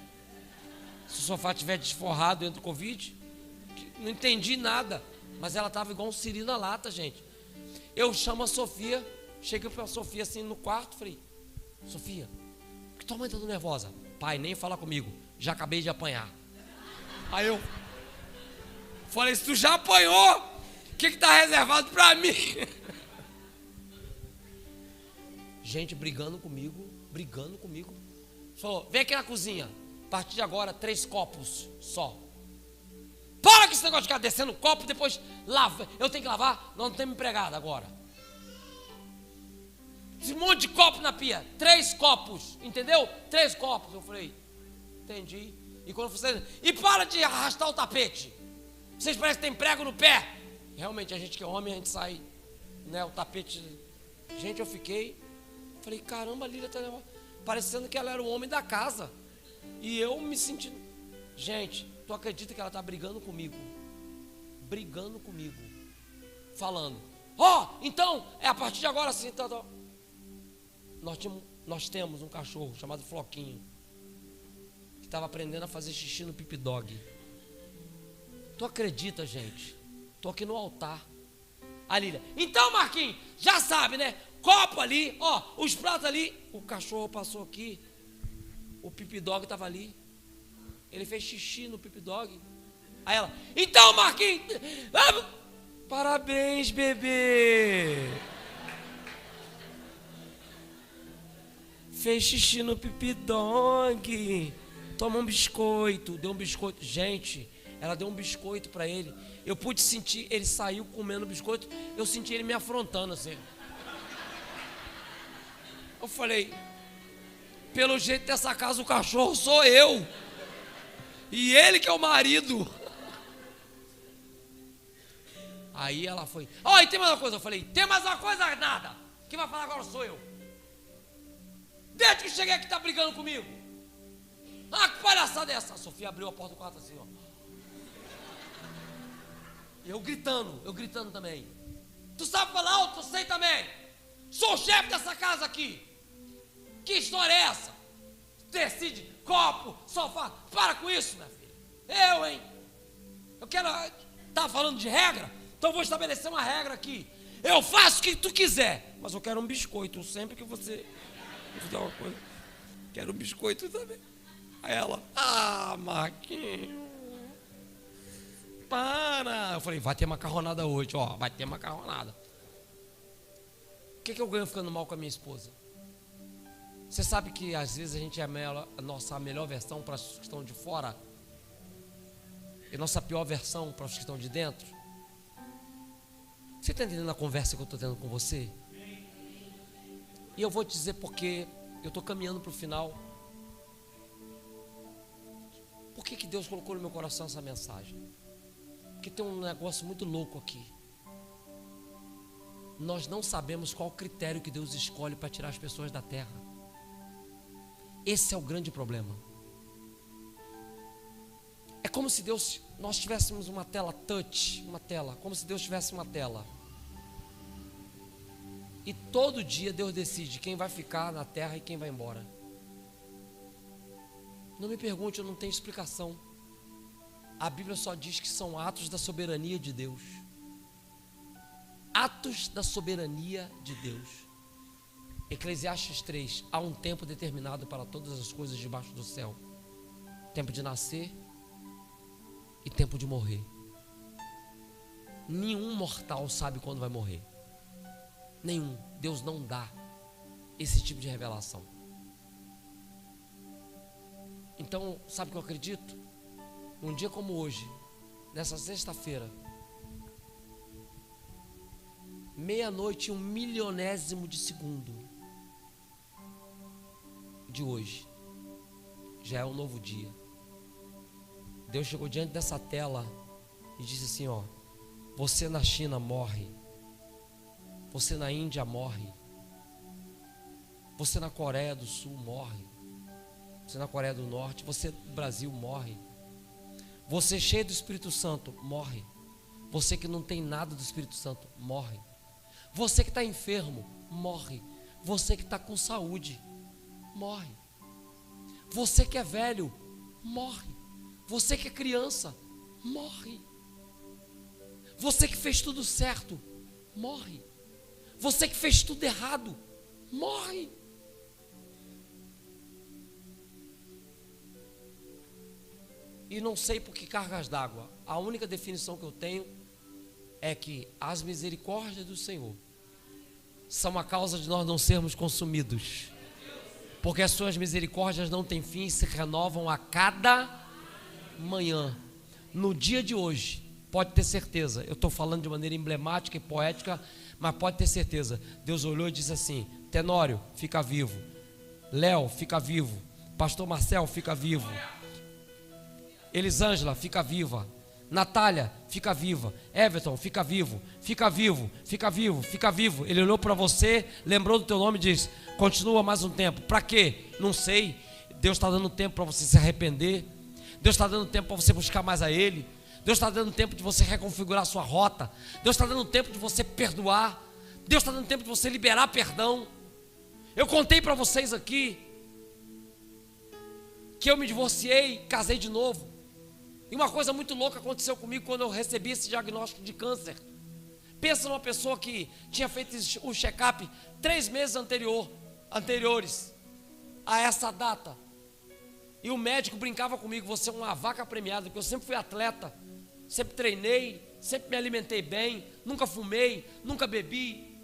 Se o sofá tiver desforrado, entra o Covid? Não entendi nada. Mas ela estava igual um siri na lata, gente. Eu chamo a Sofia, cheguei para a Sofia assim no quarto, falei, Sofia, por que tua mãe está tão nervosa? Pai, nem fala comigo, já acabei de apanhar. Aí eu falei, se tu já apanhou, o que está reservado para mim? Gente brigando comigo. Falou, vem aqui na cozinha. A partir de agora, 3 copos só. Para com esse negócio de ficar descendo copo, depois lava. Eu tenho que lavar? Nós não temos empregada agora. Esse monte de copo na pia. 3 copos, entendeu? 3 copos. Eu falei, entendi. E quando você... E para de arrastar o tapete. Vocês parecem que tem prego no pé. Realmente, a gente que é homem, a gente sai, né, o tapete. Gente, eu fiquei... Falei, caramba, a Lília tá parecendo que ela era o homem da casa. E eu me sentindo... Gente, tu acredita que ela tá brigando comigo? Falando, então, é a partir de agora assim, então. Nós temos um cachorro chamado Floquinho, que estava aprendendo a fazer xixi no pipidog. Tu acredita, gente? Tô aqui no altar. A Lília: então, Marquinhos, já sabe, né? Copo ali, ó, os pratos ali. O cachorro passou aqui, o Pip Dog estava ali. Ele fez xixi no Pip Dog. Aí ela: então, Marquinhos, parabéns, bebê. Fez xixi no Pip Dog. Toma um biscoito. Deu um biscoito. Gente, ela deu um biscoito para ele. Eu pude sentir, ele saiu comendo biscoito. Eu senti ele me afrontando assim. Eu falei: pelo jeito dessa casa o cachorro sou eu. E ele que é o marido. Aí ela foi: ó, e tem mais uma coisa. Eu falei: tem mais uma coisa? Nada. Quem vai falar agora sou eu. Desde que cheguei aqui tá brigando comigo. Ah, que palhaçada é essa? A Sofia abriu a porta do quarto assim, ó. Eu gritando também. Tu sabe falar alto? Eu sei também. Sou o chefe dessa casa aqui. Que história é essa? Decide, copo, sofá. Para com isso, minha filha. Eu, hein? Eu quero... Tá falando de regra? Então eu vou estabelecer uma regra aqui. Eu faço o que tu quiser, mas eu quero um biscoito. Sempre que você fizer uma coisa, quero um biscoito também. Aí ela: ah, Marquinhos, para. Eu falei: vai ter macarronada hoje, ó. Vai ter macarronada. O que eu ganho ficando mal com a minha esposa? Você sabe que às vezes a gente é a nossa melhor versão para os que estão de fora e nossa pior versão para os que estão de dentro? Você está entendendo a conversa que eu estou tendo com você? E eu vou te dizer porque eu estou caminhando para o final. Por que Deus colocou no meu coração essa mensagem? Porque tem um negócio muito louco aqui. Nós não sabemos qual o critério que Deus escolhe para tirar as pessoas da terra. Esse é o grande problema. É como se nós tivéssemos uma tela touch, como se Deus tivesse uma tela. E todo dia Deus decide quem vai ficar na terra e quem vai embora. Não me pergunte, eu não tenho explicação. A Bíblia só diz que são atos da soberania de Deus. Atos da soberania de Deus. Eclesiastes 3: há um tempo determinado para todas as coisas debaixo do céu. Tempo de nascer e tempo de morrer. Nenhum mortal sabe quando vai morrer. Nenhum. Deus não dá esse tipo de revelação. Então, sabe o que eu acredito? Um dia como hoje, nessa sexta-feira, 00:01 milionésimo de segundo de hoje, já é um novo dia. Deus chegou diante dessa tela e disse assim: ó, você na China morre, você na Índia morre, você na Coreia do Sul morre, você na Coreia do Norte, você no Brasil morre, você cheio do Espírito Santo morre, você que não tem nada do Espírito Santo morre, você que está enfermo morre, você que está com saúde morre, você que é velho morre, você que é criança morre, você que fez tudo certo morre, você que fez tudo errado morre. E não sei por que cargas d'água. A única definição que eu tenho é que as misericórdias do Senhor são a causa de nós não sermos consumidos, porque as suas misericórdias não têm fim e se renovam a cada manhã. No dia de hoje, pode ter certeza, eu estou falando de maneira emblemática e poética, mas pode ter certeza, Deus olhou e disse assim: Tenório, fica vivo. Léo, fica vivo. Pastor Marcel, fica vivo. Elisângela, fica viva. Natália, fica viva. Everton, fica vivo. Fica vivo, fica vivo, fica vivo. Ele olhou para você, lembrou do teu nome e disse: continua mais um tempo. Para quê? Não sei. Deus está dando tempo para você se arrepender. Deus está dando tempo para você buscar mais a Ele. Deus está dando tempo de você reconfigurar a sua rota. Deus está dando tempo de você perdoar. Deus está dando tempo de você liberar perdão. Eu contei para vocês aqui que eu me divorciei, casei de novo. E uma coisa muito louca aconteceu comigo quando eu recebi esse diagnóstico de câncer. Pensa numa pessoa que tinha feito o check-up 3 meses anteriores a essa data. E o médico brincava comigo: você é uma vaca premiada, porque eu sempre fui atleta, sempre treinei, sempre me alimentei bem, nunca fumei, nunca bebi.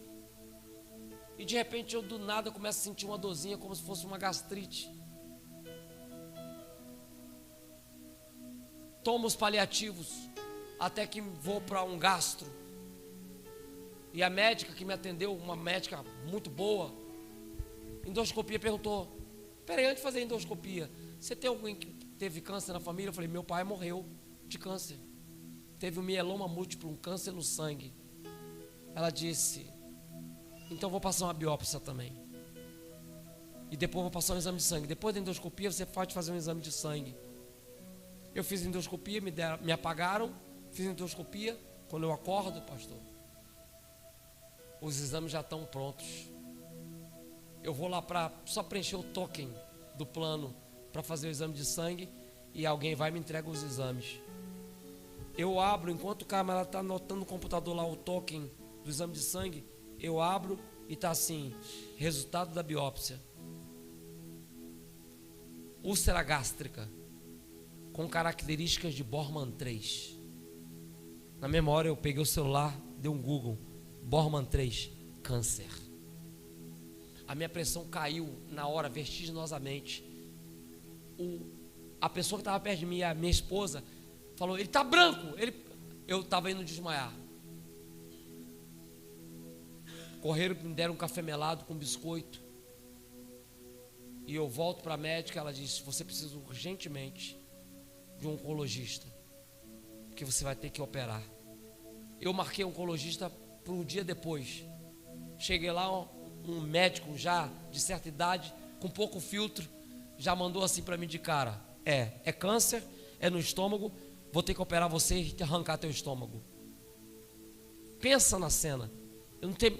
E de repente eu do nada começo a sentir uma dorzinha como se fosse uma gastrite. Tomo os paliativos até que vou para um gastro. E a médica que me atendeu, uma médica muito boa, endoscopia, perguntou: peraí, antes de fazer endoscopia, você tem alguém que teve câncer na família? Eu falei: meu pai morreu de câncer, teve um mieloma múltiplo, um câncer no sangue. Ela disse: então vou passar uma biópsia também, e depois vou passar um exame de sangue. Depois da endoscopia você pode fazer um exame de sangue. Eu fiz endoscopia, me apagaram, fiz endoscopia. Quando eu acordo, pastor, os exames já estão prontos. Eu vou lá para só preencher o token do plano para fazer o exame de sangue, e alguém vai e me entrega os exames. Eu abro, enquanto o cara está anotando no computador lá o token do exame de sangue, eu abro e está assim: resultado da biópsia, úlcera gástrica com características de Bormann 3. Na mesma hora eu peguei o celular, dei um Google: Bormann 3, câncer. A minha pressão caiu na hora, vertiginosamente. A pessoa que estava perto de mim, a minha esposa, falou: ele está branco. Eu estava indo desmaiar. Correram, me deram um café melado com biscoito. E eu volto para a médica, ela disse: você precisa urgentemente de um oncologista, porque você vai ter que operar. Eu marquei um oncologista para um dia depois. Cheguei lá, um médico já de certa idade, com pouco filtro, já mandou assim para mim de cara: é câncer, é no estômago, vou ter que operar você e arrancar teu estômago. Pensa na cena. Eu não tenho.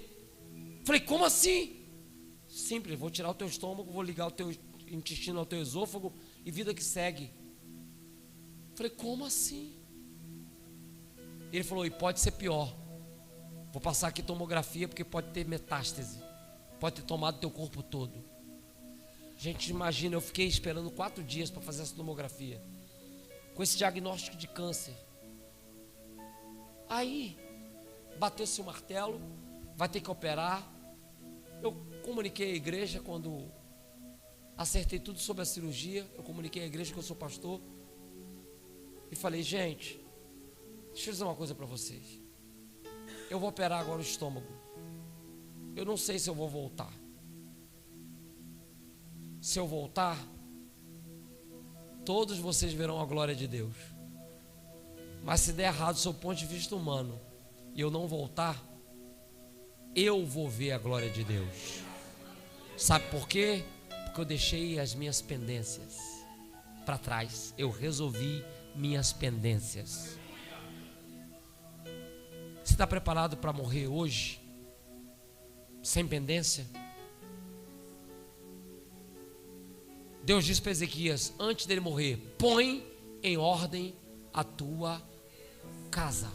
Falei: como assim? Simples, vou tirar o teu estômago, vou ligar o teu intestino ao teu esôfago e vida que segue. Falei: como assim? Ele falou: e pode ser pior. Vou passar aqui tomografia, porque pode ter metástase, pode ter tomado teu corpo todo. Gente, imagina, eu fiquei esperando 4 dias para fazer essa tomografia, com esse diagnóstico de câncer. Aí, bateu-se o martelo, vai ter que operar. Eu comuniquei à igreja, quando acertei tudo sobre a cirurgia, eu comuniquei à igreja que eu sou pastor, e falei: gente, deixa eu dizer uma coisa para vocês. Eu vou operar agora o estômago. Eu não sei se eu vou voltar. Se eu voltar, todos vocês verão a glória de Deus. Mas se der errado do seu ponto de vista humano e eu não voltar, eu vou ver a glória de Deus. Sabe por quê? Porque eu deixei as minhas pendências para trás. Eu resolvi minhas pendências. Você está preparado para morrer hoje sem pendência? Deus disse para Ezequias, antes dele morrer: põe em ordem a tua casa.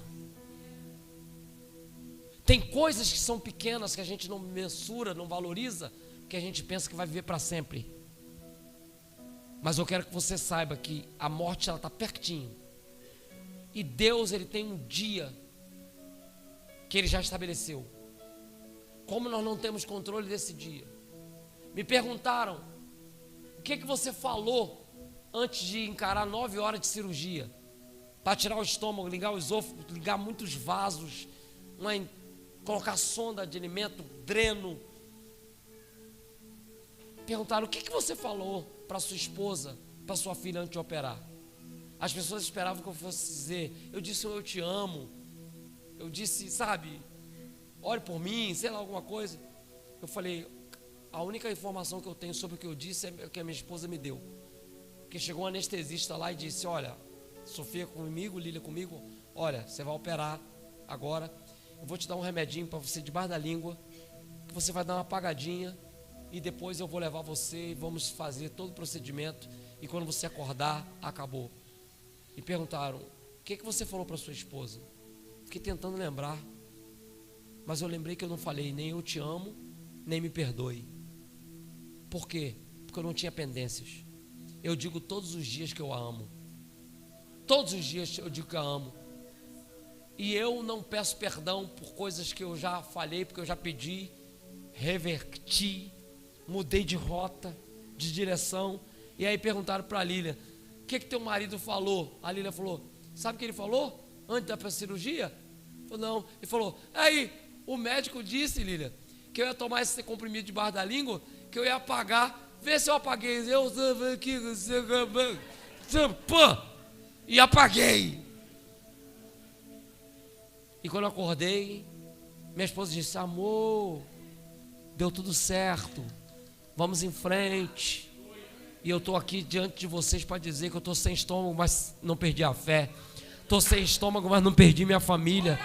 Tem coisas que são pequenas, que a gente não mensura, não valoriza, que a gente pensa que vai viver para sempre. Mas eu quero que você saiba que a morte, ela está pertinho. E Deus, Ele tem um dia que Ele já estabeleceu. Como nós não temos controle desse dia? Me perguntaram: o que você falou antes de encarar 9 horas de cirurgia? Para tirar o estômago, ligar o esôfago, ligar muitos vasos, colocar sonda de alimento, dreno. Perguntaram: o que você falou para sua esposa, para sua filha antes de operar? As pessoas esperavam que eu fosse dizer: eu disse eu te amo. Eu disse, sabe, ore por mim, sei lá, alguma coisa. Eu falei: a única informação que eu tenho sobre o que eu disse é o que a minha esposa me deu. Porque chegou um anestesista lá e disse: olha, Sofia comigo, Lília comigo, olha, você vai operar agora, eu vou te dar um remedinho para você debaixo da língua, que você vai dar uma apagadinha, e depois eu vou levar você e vamos fazer todo o procedimento, e quando você acordar, acabou. E perguntaram: o que você falou para sua esposa? Fiquei tentando lembrar. Mas eu lembrei que eu não falei nem eu te amo, nem me perdoe. Por quê? Porque eu não tinha pendências. Eu digo todos os dias que eu a amo. Todos os dias eu digo que a amo. E eu não peço perdão por coisas que eu já falei, porque eu já pedi, reverti, mudei de rota, de direção. E aí perguntaram para a Lília: o que teu marido falou? A Lília falou: sabe o que ele falou? Antes da cirurgia? Falou: não. Ele falou: aí, o médico disse, Lília, que eu ia tomar esse comprimido debaixo da língua, que eu ia apagar. Vê se eu apaguei. Eu aqui, e apaguei. E quando eu acordei, minha esposa disse: amor, deu tudo certo, vamos em frente. E eu estou aqui diante de vocês para dizer que eu estou sem estômago, mas não perdi a fé. Estou sem estômago, mas não perdi minha família.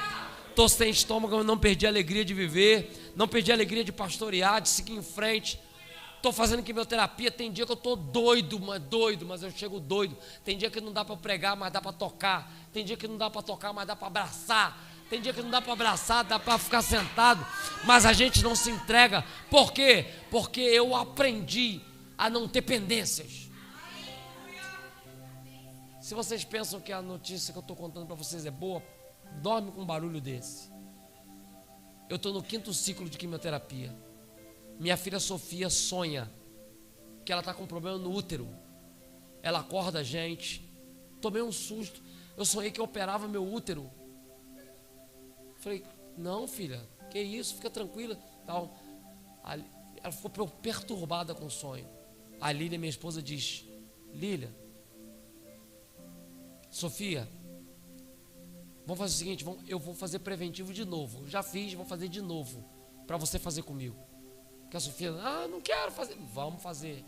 Estou sem estômago, mas não perdi a alegria de viver. Não perdi a alegria de pastorear, de seguir em frente. Estou fazendo quimioterapia. Tem dia que eu estou doido, mas eu chego doido. Tem dia que não dá para pregar, mas dá para tocar. Tem dia que não dá para tocar, mas dá para abraçar. Tem dia que não dá para abraçar, dá para ficar sentado. Mas a gente não se entrega. Por quê? Porque eu aprendi a não ter pendências. Se vocês pensam que a notícia que eu estou contando para vocês é boa, dorme com um barulho desse. Eu estou no 5º ciclo de quimioterapia. Minha filha Sofia sonha que ela está com um problema no útero. Ela acorda a gente. Tomei um susto. Eu sonhei que eu operava meu útero. Falei: não, filha, que isso, fica tranquila. Tal. Ela ficou perturbada com o sonho. A Lília, minha esposa, diz: Lília, Sofia, vamos fazer o seguinte, eu vou fazer preventivo de novo. Já fiz, vou fazer de novo, para você fazer comigo. Que a Sofia: não quero fazer. Vamos fazer.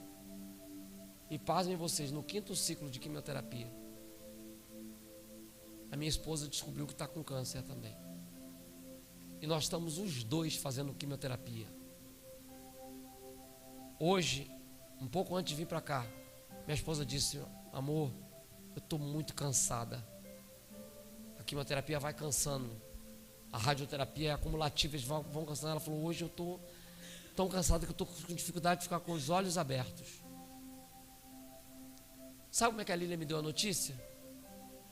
E pasmem vocês, no 5º ciclo de quimioterapia, a minha esposa descobriu que está com câncer também. E nós estamos os dois fazendo quimioterapia. Hoje, um pouco antes de vir para cá, minha esposa disse: amor, eu estou muito cansada. A quimioterapia vai cansando. A radioterapia é acumulativa, eles vão cansando. Ela falou: hoje eu estou tão cansada que eu estou com dificuldade de ficar com os olhos abertos. Sabe como é que a Lília me deu a notícia?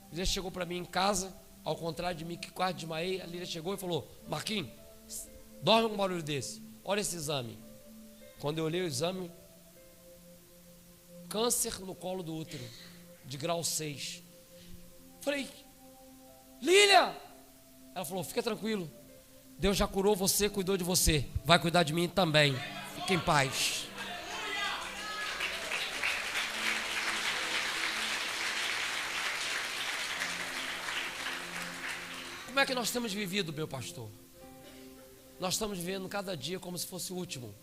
A Lília chegou para mim em casa, ao contrário de mim que quase desmaiei. A Lília chegou e falou: Marquinhos, dorme com um barulho desse, olha esse exame. Quando eu olhei o exame, câncer no colo do útero, de grau 6. Falei: Lília! Ela falou: fica tranquilo, Deus já curou você, cuidou de você, vai cuidar de mim também, fique em paz. Como é que nós temos vivido, meu pastor? Nós estamos vivendo cada dia como se fosse o último,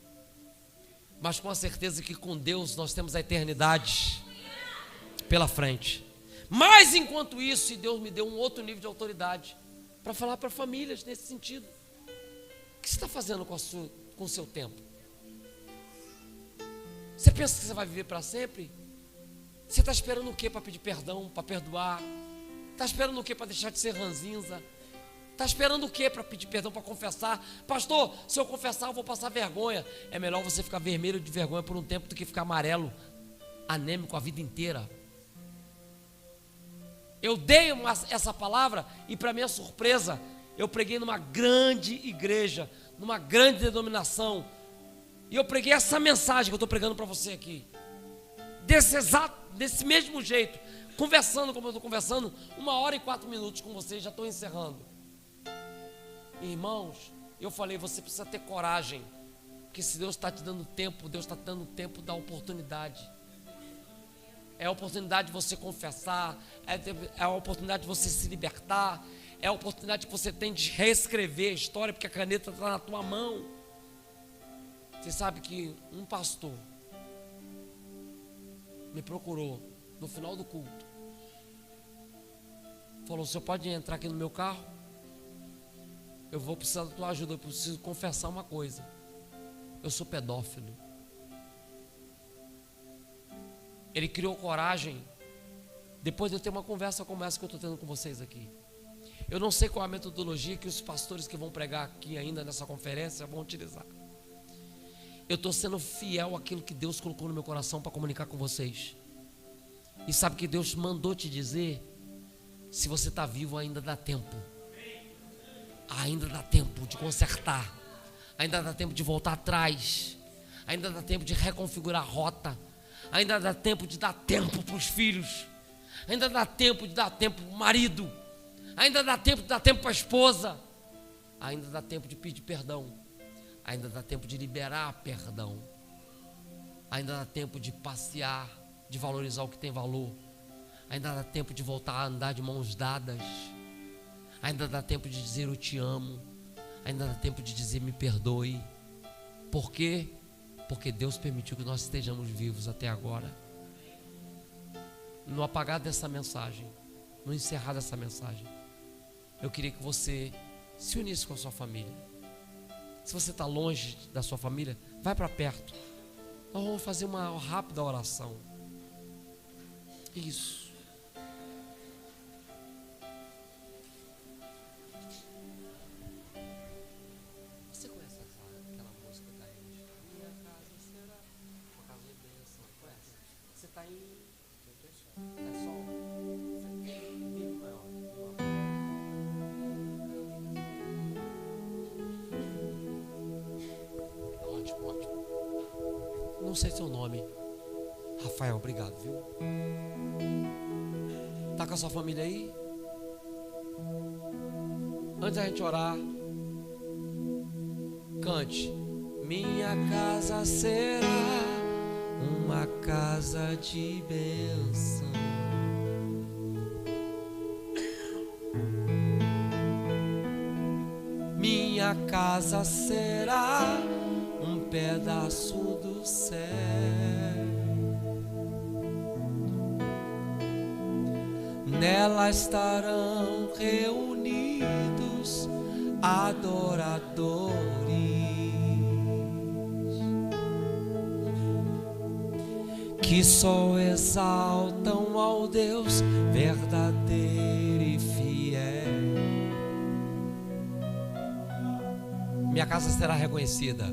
mas com a certeza que com Deus nós temos a eternidade pela frente. Mas enquanto isso, Deus me deu um outro nível de autoridade para falar para famílias nesse sentido. O que você está fazendo com o seu tempo? Você pensa que você vai viver para sempre? Você está esperando o que para pedir perdão, para perdoar? Está esperando o que para deixar de ser ranzinza? Está esperando o que para pedir perdão, para confessar? Pastor, se eu confessar eu vou passar vergonha. É melhor você ficar vermelho de vergonha por um tempo do que ficar amarelo, anêmico a vida inteira. Eu dei essa palavra e, para minha surpresa, eu preguei numa grande igreja, numa grande denominação, e eu preguei essa mensagem que eu estou pregando para você aqui, desse mesmo jeito, conversando como eu estou conversando, 1h04 com vocês, já estou encerrando. Irmãos, eu falei: você precisa ter coragem, porque se Deus está te dando tempo, Deus está te dando tempo da oportunidade. É a oportunidade de você confessar, é a oportunidade de você se libertar, é a oportunidade que você tem de reescrever a história, porque a caneta está na tua mão. Você sabe que um pastor me procurou no final do culto, falou: o senhor pode entrar aqui no meu carro? Eu vou precisar da tua ajuda, eu preciso confessar uma coisa: eu sou pedófilo. Ele criou coragem, depois de eu ter uma conversa como essa que eu estou tendo com vocês aqui. Eu não sei qual é a metodologia que os pastores que vão pregar aqui ainda nessa conferência vão utilizar. Eu estou sendo fiel àquilo que Deus colocou no meu coração para comunicar com vocês. E sabe que Deus mandou te dizer? Se você está vivo, ainda dá tempo. Ainda dá tempo de consertar. Ainda dá tempo de voltar atrás. Ainda dá tempo de reconfigurar a rota. Ainda dá tempo de dar tempo para os filhos. Ainda dá tempo de dar tempo para o marido. Ainda dá tempo de dar tempo para a esposa. Ainda dá tempo de pedir perdão. Ainda dá tempo de liberar perdão. Ainda dá tempo de passear, de valorizar o que tem valor. Ainda dá tempo de voltar a andar de mãos dadas. Ainda dá tempo de dizer eu te amo. Ainda dá tempo de dizer me perdoe. Por quê? Porque Deus permitiu que nós estejamos vivos até agora. No apagar dessa mensagem, no encerrar dessa mensagem, eu queria que você se unisse com a sua família. Se você está longe da sua família, vai para perto. Nós vamos fazer uma rápida oração. Isso. Você conhece aquela música da Rede? Minha casa será uma casa de bênção. Conhece? Você está em... É sol? Você tem Mi maior. Ótimo, ótimo. Não sei seu nome. Rafael, obrigado, viu? Tá com a sua família aí? Antes da gente orar, cante. Minha casa será uma casa de bênção. Minha casa será um pedaço do céu. Nela estarão reunidos adoradores que só exaltam ao Deus verdadeiro e fiel. Minha casa será reconhecida.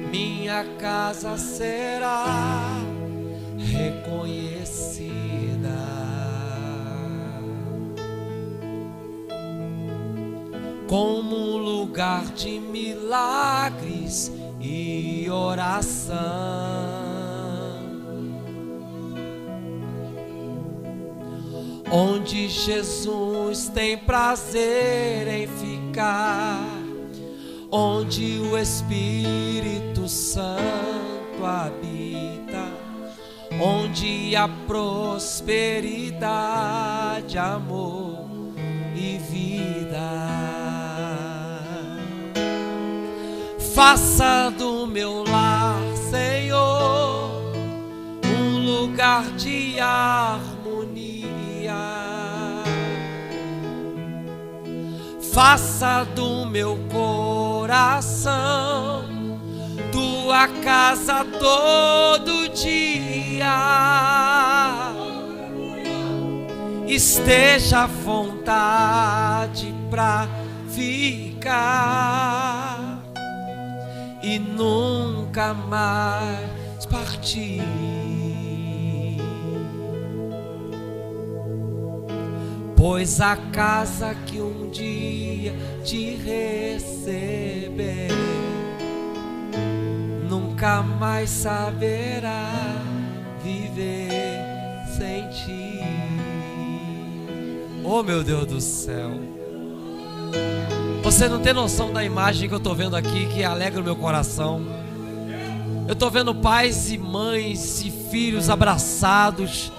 Minha casa será reconhecida como um lugar de milagres e oração, onde Jesus tem prazer em ficar, onde o Espírito Santo habita, onde há prosperidade, amor e vida. Faça do meu lar, Senhor, um lugar de harmonia. Faça do meu coração tua casa todo dia. Esteja à vontade pra ficar e nunca mais partir. Pois a casa que um dia te receber nunca mais saberá viver sem ti. Oh, meu Deus do céu, você não tem noção da imagem que eu estou vendo aqui, que alegra o meu coração. Eu estou vendo pais e mães e filhos abraçados.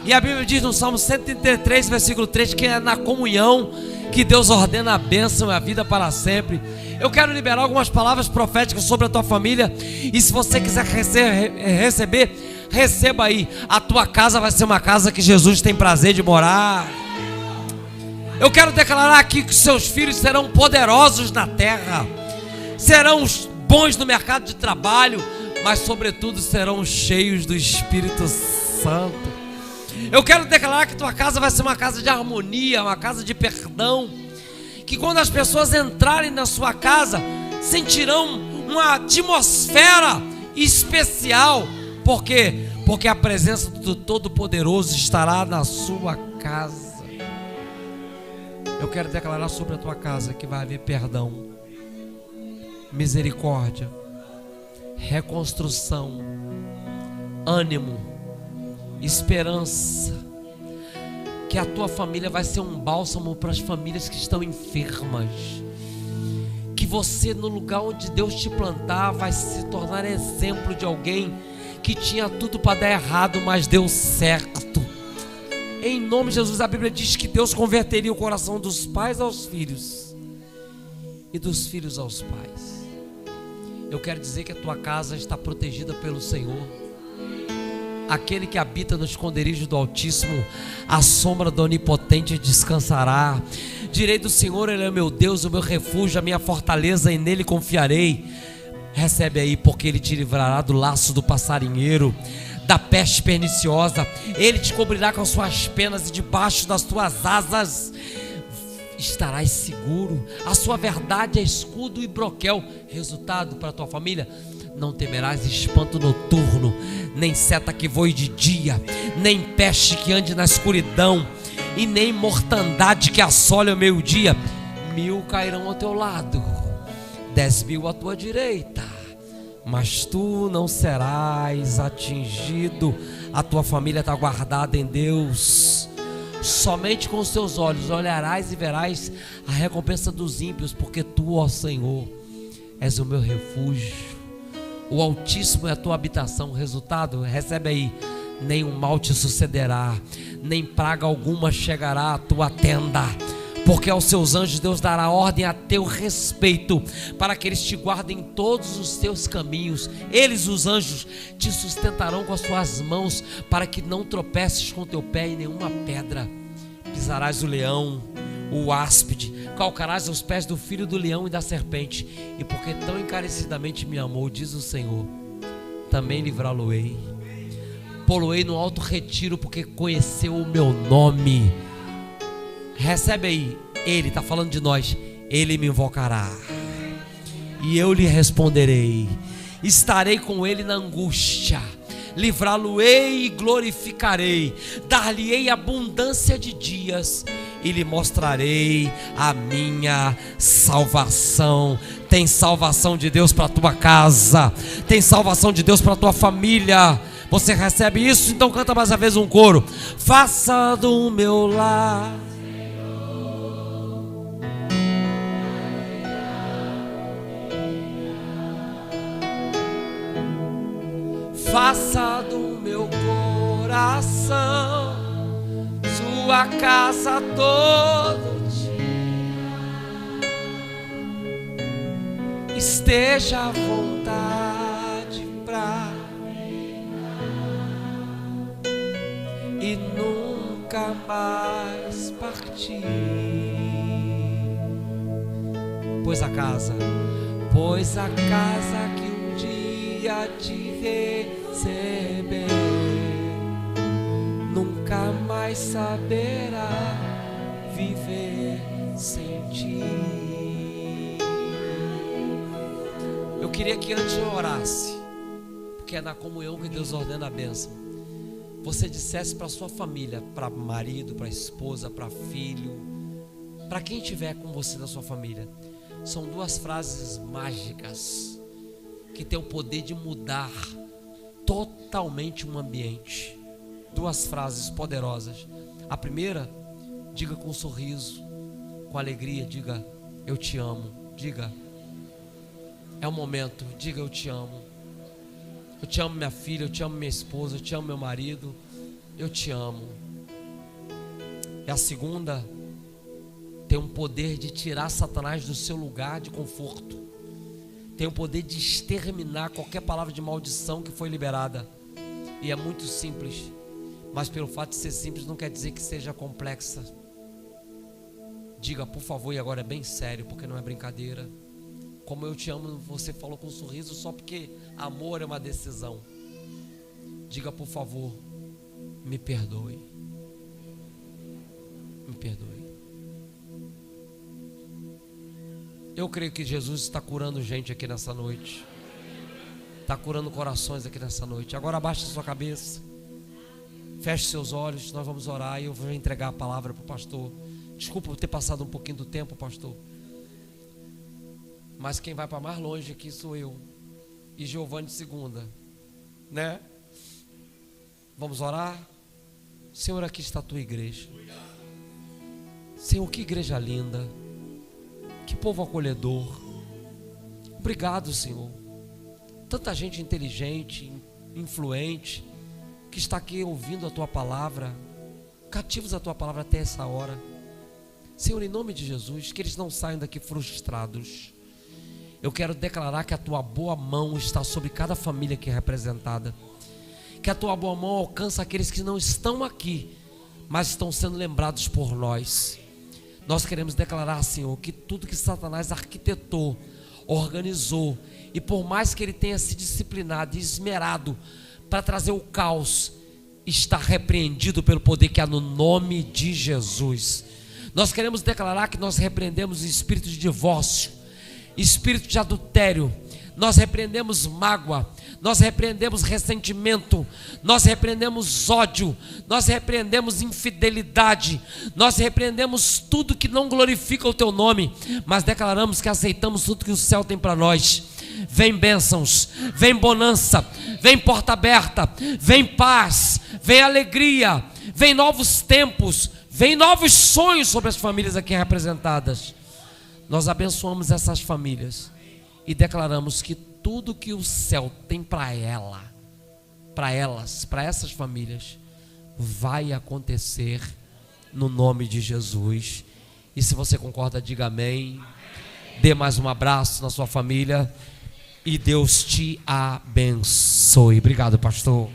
E a Bíblia diz no Salmo 133, versículo 3, que é na comunhão que Deus ordena a bênção e a vida para sempre. Eu quero liberar algumas palavras proféticas sobre a tua família. E se você quiser receber, receba aí. A tua casa vai ser uma casa que Jesus tem prazer de morar. Eu quero declarar aqui que seus filhos serão poderosos na terra, serão bons no mercado de trabalho, mas sobretudo serão cheios do Espírito Santo. Eu quero declarar que tua casa vai ser uma casa de harmonia, uma casa de perdão. Que quando as pessoas entrarem na sua casa, sentirão uma atmosfera especial. Por quê? Porque a presença do Todo-Poderoso estará na sua casa. Eu quero declarar sobre a tua casa que vai haver perdão, misericórdia, reconstrução, ânimo, esperança. Que a tua família vai ser um bálsamo para as famílias que estão enfermas. Que você, no lugar onde Deus te plantar, vai se tornar exemplo de alguém que tinha tudo para dar errado, mas deu certo. Em nome de Jesus, a Bíblia diz que Deus converteria o coração dos pais aos filhos e dos filhos aos pais. Eu quero dizer que a tua casa está protegida pelo Senhor. Aquele que habita no esconderijo do Altíssimo, a sombra do Onipotente descansará. Direi do Senhor, Ele é meu Deus, o meu refúgio, a minha fortaleza, e nele confiarei. Recebe aí, porque Ele te livrará do laço do passarinheiro, da peste perniciosa. Ele te cobrirá com as suas penas, e debaixo das tuas asas estarás seguro. A sua verdade é escudo e broquel. Resultado para a tua família: não temerás espanto noturno, nem seta que voe de dia, nem peste que ande na escuridão, e nem mortandade que assole ao meio-dia. 1000 cairão ao teu lado, 10.000 à tua direita, mas tu não serás atingido. A tua família está guardada em Deus. Somente com os teus olhos olharás e verás a recompensa dos ímpios, porque tu, ó Senhor, és o meu refúgio. O Altíssimo é a tua habitação. Resultado, recebe aí: nenhum mal te sucederá, nem praga alguma chegará à tua tenda, porque aos seus anjos Deus dará ordem a teu respeito, para que eles te guardem em todos os teus caminhos. Eles, os anjos, te sustentarão com as suas mãos, para que não tropeces com teu pé em nenhuma pedra. Pisarás o leão, o áspide, calcarás os pés do filho do leão e da serpente. E porque tão encarecidamente me amou, diz o Senhor, também livrá-lo-ei. Pô-lo-ei no alto retiro, porque conheceu o meu nome. Recebe aí, Ele está falando de nós. Ele me invocará e eu lhe responderei. Estarei com ele na angústia, livrá-lo-ei e glorificarei. Dar-lhe-ei abundância de dias e lhe mostrarei a minha salvação. Tem salvação de Deus para a tua casa, tem salvação de Deus para a tua família. Você recebe isso? Então canta mais uma vez um coro: faça do meu lar faça do meu coração sua casa todo dia. Esteja à vontade pra e nunca mais partir. Pois a casa que um dia te receber, nunca mais saberá viver sem ti. Eu queria que antes eu orasse, porque é na comunhão que Deus ordena a bênção, você dissesse para sua família, para marido, para esposa, para filho, para quem estiver com você da sua família. São duas frases mágicas que tem o poder de mudar totalmente um ambiente. Duas frases poderosas. A primeira, diga com um sorriso, com alegria, diga: eu te amo. Diga: é o momento. Diga: eu te amo. Eu te amo, minha filha, eu te amo, minha esposa, eu te amo, meu marido, eu te amo. E a segunda tem um poder de tirar Satanás do seu lugar de conforto. Tem o poder de exterminar qualquer palavra de maldição que foi liberada. E é muito simples, mas pelo fato de ser simples não quer dizer que seja complexa. Diga, por favor, e agora é bem sério, porque não é brincadeira. Como eu te amo, você falou com um sorriso só porque amor é uma decisão. Diga, por favor, me perdoe. Me perdoe. Eu creio que Jesus está curando gente aqui nessa noite. Está curando corações aqui nessa noite. Agora abaixe a sua cabeça. Feche seus olhos. Nós vamos orar e eu vou entregar a palavra para o pastor. Desculpa por ter passado um pouquinho do tempo, pastor. Mas quem vai para mais longe aqui sou eu. E Giovanni de segunda. Né? Vamos orar? Senhor, aqui está a tua igreja. Senhor, que igreja linda. Que povo acolhedor. Obrigado, Senhor. Tanta gente inteligente, influente, que está aqui ouvindo a tua palavra, cativos a tua palavra até essa hora. Senhor, em nome de Jesus, que eles não saiam daqui frustrados. Eu quero declarar que a tua boa mão está sobre cada família aqui representada. Que a tua boa mão alcança aqueles que não estão aqui, mas estão sendo lembrados por nós. Nós queremos declarar, Senhor, que tudo que Satanás arquitetou, organizou, e por mais que ele tenha se disciplinado e esmerado para trazer o caos, está repreendido pelo poder que há no nome de Jesus. Nós queremos declarar que nós repreendemos o espírito de divórcio, espírito de adultério, nós repreendemos mágoa, nós repreendemos ressentimento, nós repreendemos ódio, nós repreendemos infidelidade, nós repreendemos tudo que não glorifica o teu nome, mas declaramos que aceitamos tudo que o céu tem para nós. Vem bênçãos, vem bonança, vem porta aberta, vem paz, vem alegria, vem novos tempos, vem novos sonhos sobre as famílias aqui representadas. Nós abençoamos essas famílias e declaramos que tudo que o céu tem para elas, para essas famílias, vai acontecer no nome de Jesus. E se você concorda, diga amém. Dê mais um abraço na sua família e Deus te abençoe. Obrigado, pastor.